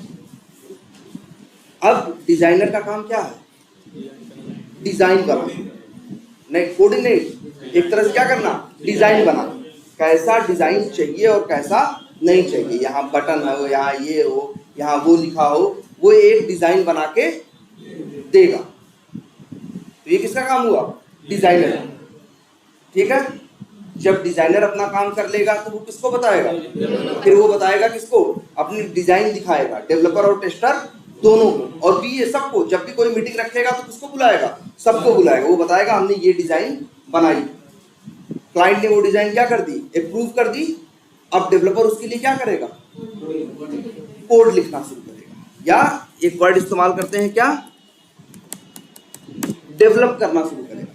अब डिजाइनर का काम क्या है, डिजाइन बनाना, नहीं कोडिंग नहीं, एक तरह से क्या करना, डिजाइन बनाना, कैसा डिजाइन चाहिए और कैसा नहीं चाहिए, यहाँ बटन हो, यहाँ ये हो, यहाँ वो लिखा हो, वो एक डिजाइन बना के देगा। तो ये किसका काम हुआ, डिजाइनर, ठीक है। जब डिजाइनर अपना काम कर लेगा तो वो किसको बताएगा, फिर वो बताएगा किसको, अपनी डिजाइन दिखाएगा, डेवलपर और टेस्टर दोनों को, और BA सबको। जब भी कोई मीटिंग रखेगा तो किसको बुलाएगा, सबको बुलाएगा। वो बताएगा हमने ये डिजाइन बनाई, क्लाइंट ने वो डिजाइन क्या कर दी, अप्रूव कर दी। अब डेवलपर उसके लिए क्या करेगा, कोड लिखना शुरू करेगा, या एक वर्ड इस्तेमाल करते हैं क्या, डेवलप करना शुरू करेगा,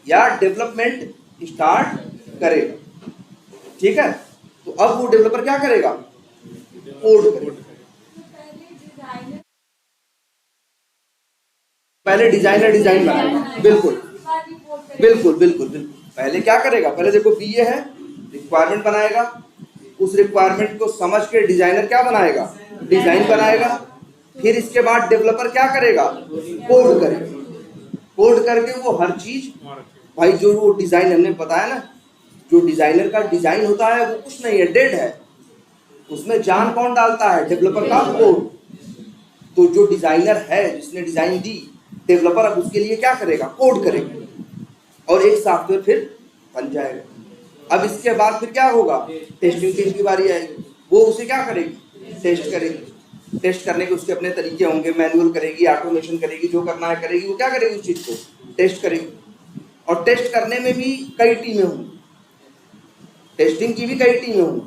या डेवलपमेंट स्टार्ट करेगा। ठीक है, तो अब वो डेवलपर क्या करेगा, कोड करेगा। पहले डिजाइनर डिजाइन बनाएगा, बिल्कुल बिल्कुल बिल्कुल बिल्कुल। पहले क्या करेगा, पहले देखो बीए है, रिक्वायरमेंट बनाएगा, उस रिक्वायरमेंट को समझ के डिजाइनर क्या बनाएगा, डिजाइन बनाएगा। फिर इसके बाद डेवलपर क्या करेगा, कोड करेगा। कोड करके वो हर चीज, भाई जो वो डिजाइन हमने बताया ना, जो डिजाइनर का डिजाइन होता है वो कुछ नहीं है, डेड है, उसमें जान कौन डालता है, डेवलपर का कोड। तो जो डिजाइनर है जिसने डिजाइन दी, डेवलपर अब उसके लिए क्या करेगा, कोड करेगा, और एक सॉफ्टवेयर फिर बन जाएगा। अब इसके बाद फिर क्या होगा, टेस्टिंग की बारी आएगी, वो उसे क्या करेगी, टेस्ट करेगी। टेस्ट करने के उसके अपने तरीके होंगे, मैनुअल करेगी, ऑटोमेशन करेगी, जो करना है करेगी, वो क्या करेगी, उस चीज को टेस्ट करेगी। और टेस्ट करने में भी कई टीमें होंगी, टेस्टिंग की भी कई टीमें होंगी,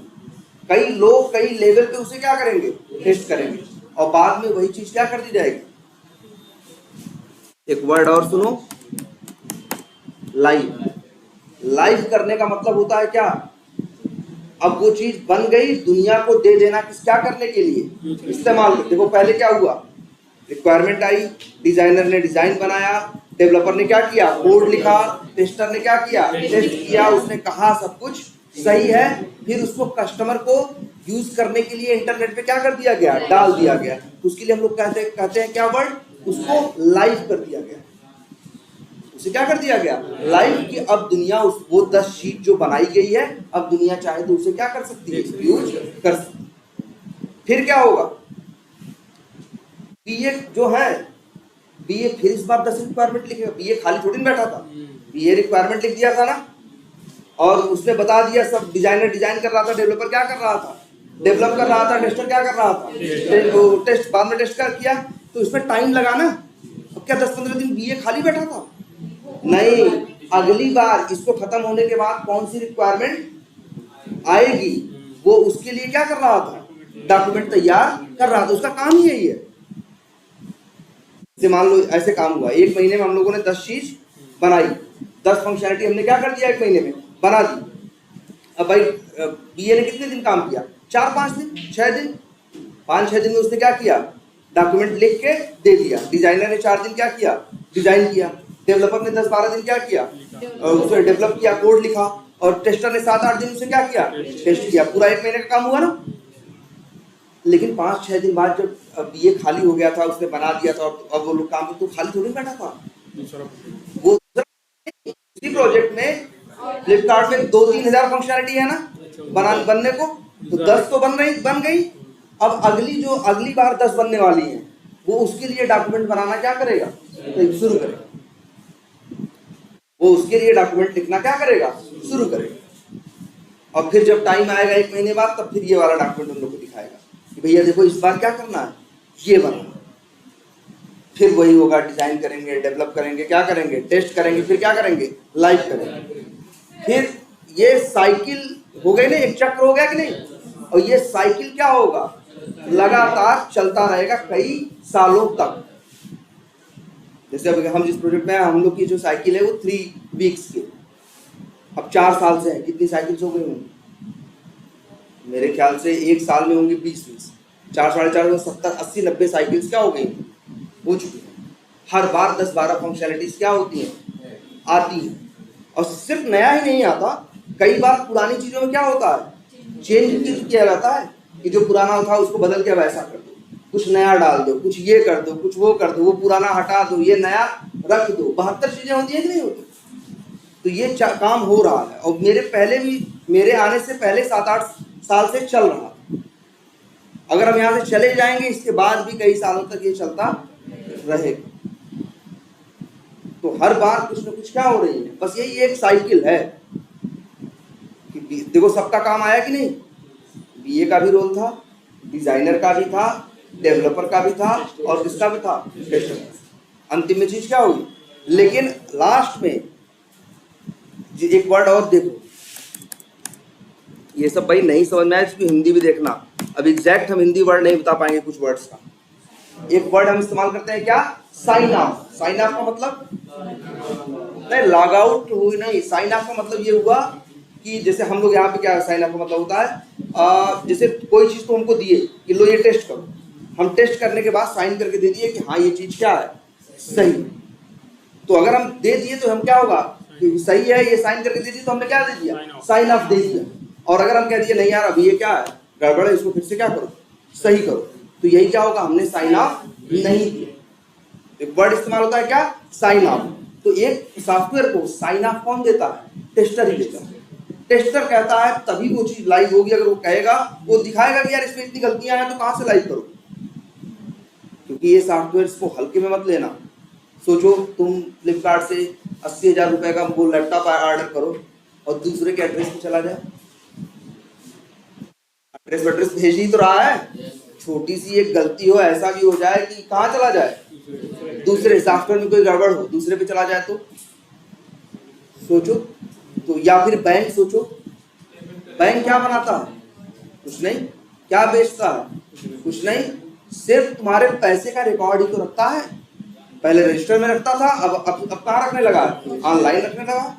कई लोग कई लेवल पे उसे क्या करेंगे, टेस्ट करेंगे, और बाद में वही चीज क्या कर दी जाएगी। एक वर्ड और सुनो, लाइव। लाइव करने का मतलब होता है क्या, अब वो चीज बन गई, दुनिया को दे देना, किस क्या करने के लिए, इस्तेमाल। देखो पहले क्या हुआ, रिक्वायरमेंट आई, डिजाइनर ने डिजाइन बनाया, डेवलपर ने क्या किया, कोड लिखा, टेस्टर ने क्या किया, टेस्ट किया, उसने कहा सब कुछ सही है, फिर उसको कस्टमर को यूज करने के लिए इंटरनेट पे क्या कर दिया गया, डाल दिया गया। तो उसके लिए हम लोग कहते हैं क्या वर्ड, उसको लाइव कर दिया गया। उसे क्या कर दिया गया, लाइव, कि अब दुनिया वो 10 शीट जो बनाई गई है, अब दुनिया चाहे तो उसे क्या कर सकती है, यूज कर सकती है। फिर क्या होगा, बीए जो है, बीए फिर इस बार 10 रिक्वायरमेंट लिखेगा। बीए खाली थोड़ी ना बैठा था, बीए रिक्वायरमेंट लिख दिया था ना, और उसने बता दिया सब। डिजाइनर डिजाइन कर रहा था, डेवलपर क्या कर रहा था, डेवलप कर रहा था, टेस्टर क्या कर रहा था, टेस्ट बाद में टेस्ट कर किया। तो इसमें टाइम लगा ना। अब क्या 10-15 दिन बीए खाली बैठा था, नहीं, अगली बार इसको खत्म होने के बाद कौन सी रिक्वायरमेंट आएगी, वो उसके लिए क्या कर रहा था, डॉक्यूमेंट तैयार कर रहा था। उसका काम ही यही है। मान लो ऐसे काम हुआ, 1 महीने में हम लोगों ने 10 चीज बनाई, 10 फंक्शनलिटी हमने क्या कर दिया, 1 महीने में बना दी। अब भाई बीए ने कितने दिन काम किया, 4-5 दिन, 6 दिन, 5-6 दिन में उसने क्या किया, डॉक्यूमेंट लिख के दे दिया। डिजाइनर ने 4 दिन क्या किया, डिजाइन किया। डेवलपर ने 10-12 दिन क्या किया, उसे डेवलप किया, कोड लिखा। और टेस्टर ने 7-8 दिन उसे क्या किया, टेस्ट किया। पूरा 1 महीने का काम हुआ ना। लेकिन 5-6 दिन बाद जब बीए खाली हो गया था, उसने बना दिया था, और अब वो लोग काम तो खाली थोड़ी बैठा था। वो उसी प्रोजेक्ट में फ्लिपकार्ट में 2-3 हजार फंक्शनलिटी है ना बनने को, तो 10 तो बन गई। अब अगली बार 10 बनने वाली है, वो उसके लिए डॉक्यूमेंट बनाना क्या करेगा, तो शुरू करेगा। वो उसके लिए डॉक्यूमेंट लिखना क्या करेगा, शुरू करेगा। और फिर जब टाइम आएगा 1 महीने बाद, तब फिर ये वाला डॉक्यूमेंट हम लोग को दिखाएगा कि भैया देखो इस बार क्या करना है, ये बनाना। फिर वही होगा, डिजाइन करेंगे, डेवलप करेंगे, क्या करेंगे, टेस्ट करेंगे, फिर क्या करेंगे, लाइव करेंगे। फिर ये साइकिल हो गई ना, एक चक्र हो गया कि नहीं। और ये साइकिल क्या होगा, लगातार चलता रहेगा कई सालों तक। जैसे अब हम जिस प्रोजेक्ट में हैं, हम लोग की जो साइकिल है वो 3 वीक्स की, अब 4 साल से है। कितनी साइकिल्स हो गई होंगी, मेरे ख्याल से 1 साल में होंगी 20-20, 4-4.5 70-80-90 साइकिल्स क्या हो गई, हो चुकी है। हर बार 10-12 फंक्शनलिटीज क्या होती हैं, आती हैं। और सिर्फ नया ही नहीं आता, कई बार पुरानी चीजों में क्या होता है, चेंज किया जाता है, कि जो पुराना था उसको बदल के वैसा कर दो, कुछ नया डाल दो, कुछ ये कर दो, कुछ वो कर दो, वो पुराना हटा दो, ये नया रख दो। 72 चीजें होती है कि नहीं होती। तो ये काम हो रहा है, और मेरे आने से पहले 7-8 साल से चल रहा था। अगर हम यहाँ से चले जाएंगे, इसके बाद भी कई सालों तक ये चलता रहेगा। तो हर बार कुछ न कुछ क्या हो रही है, बस यही एक साइकिल है। कि देखो सबका काम आया कि नहीं, बीए का भी रोल था, डिजाइनर का भी था, डेवलपर का भी था, और किसका भी था, टेस्टर। अंतिम में चीज क्या हुई, लेकिन लास्ट में एक वर्ड और देखो, ये सब भाई नहीं समझ में आया, इसकी हिंदी भी देखना। अब एग्जैक्ट हम हिंदी वर्ड नहीं बता पाएंगे कुछ वर्ड्स का। एक वर्ड हम इस्तेमाल करते हैं क्या, साइन ऑफ। साइन ऑफ का मतलब नहीं, लॉग आउट हुई नहीं। साइन ऑफ का मतलब ये हुआ कि जैसे हम लोग यहाँ पे क्या साइन ऑफ का मतलब होता है, जैसे कोई चीज तो हमको दिए कि लो ये टेस्ट करो, हम टेस्ट करने के बाद साइन करके दे दिए कि हाँ ये चीज क्या है, सही। तो अगर हम दे दिए तो हम क्या होगा कि सही है, ये साइन करके दे दिए तो हमने क्या दे दिया, साइन ऑफ दे दिया। और अगर हम कह दिए नहीं यार अभी ये क्या है, गड़बड़ है, इसको फिर से क्या करो, सही करो, तो यही क्या होगा, हमने साइन ऑफ नहीं दिया। एक वर्ड इस्तेमाल होता है क्या, साइन ऑफ। तो एक सॉफ्टवेयर को साइन ऑफ कौन देता है, टेस्टर ही देता है। टेस्टर कहता है तभी वो चीज लाइव होगी, अगर वो कहेगा, वो दिखाएगा कि यार इसमें इतनी गलतियां हैं तो कहां से लाइव करो। क्योंकि ये सॉफ्टवेयर को हल्के में मत लेना। सोचो तुम फ्लिपकार्ट से 80,000 रुपए का वो लैपटॉप ऑर्डर करो और दूसरे के एड्रेस पे चला जाए, एड्रेस भेज ही तो रहा है, छोटी सी एक गलती हो, ऐसा भी हो जाए कि कहाँ चला जाए, दूसरे सॉफ्टवेयर में कोई गड़बड़ हो, दूसरे पे चला जाए तो सोचो। तो या फिर बैंक, सोचो बैंक क्या बनाता है, कुछ नहीं। क्या बेचता है, कुछ नहीं। सिर्फ तुम्हारे पैसे का रिकॉर्ड ही तो रखता है। पहले रजिस्टर में रखता था, अब कहाँ रखने लगा, ऑनलाइन रखने लगा।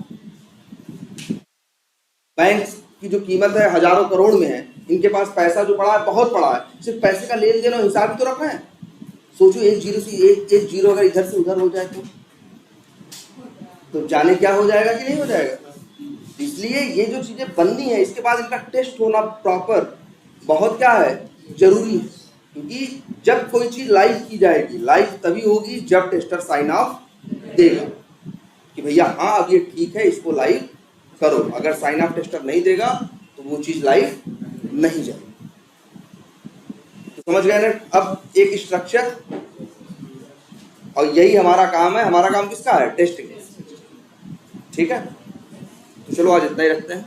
बैंक की जो कीमत है हजारों करोड़ में है, इनके पास पैसा जो पड़ा है बहुत पड़ा है, सिर्फ पैसे का लेन देन और हिसाब ही तो रखना है। सोचो एक जीरो से एक जीरो अगर इधर से उधर हो जाए तो जाने क्या हो जाएगा कि नहीं हो जाएगा। इसलिए ये जो चीजें बननी है इसके बाद इनका टेस्ट होना प्रॉपर बहुत क्या है, जरूरी है। क्योंकि जब कोई चीज लाइव की जाएगी, लाइव तभी होगी जब टेस्टर साइन ऑफ देगा कि भैया हाँ अब ये ठीक है, इसको लाइव करो। अगर साइन ऑफ टेस्टर नहीं देगा तो वो चीज लाइव नहीं जाएगी। तो समझ गए ना अब एक स्ट्रक्चर, और यही हमारा काम है। हमारा काम किसका है, टेस्टिंग। ठीक है, तो चलो आज इतना ही रखते हैं।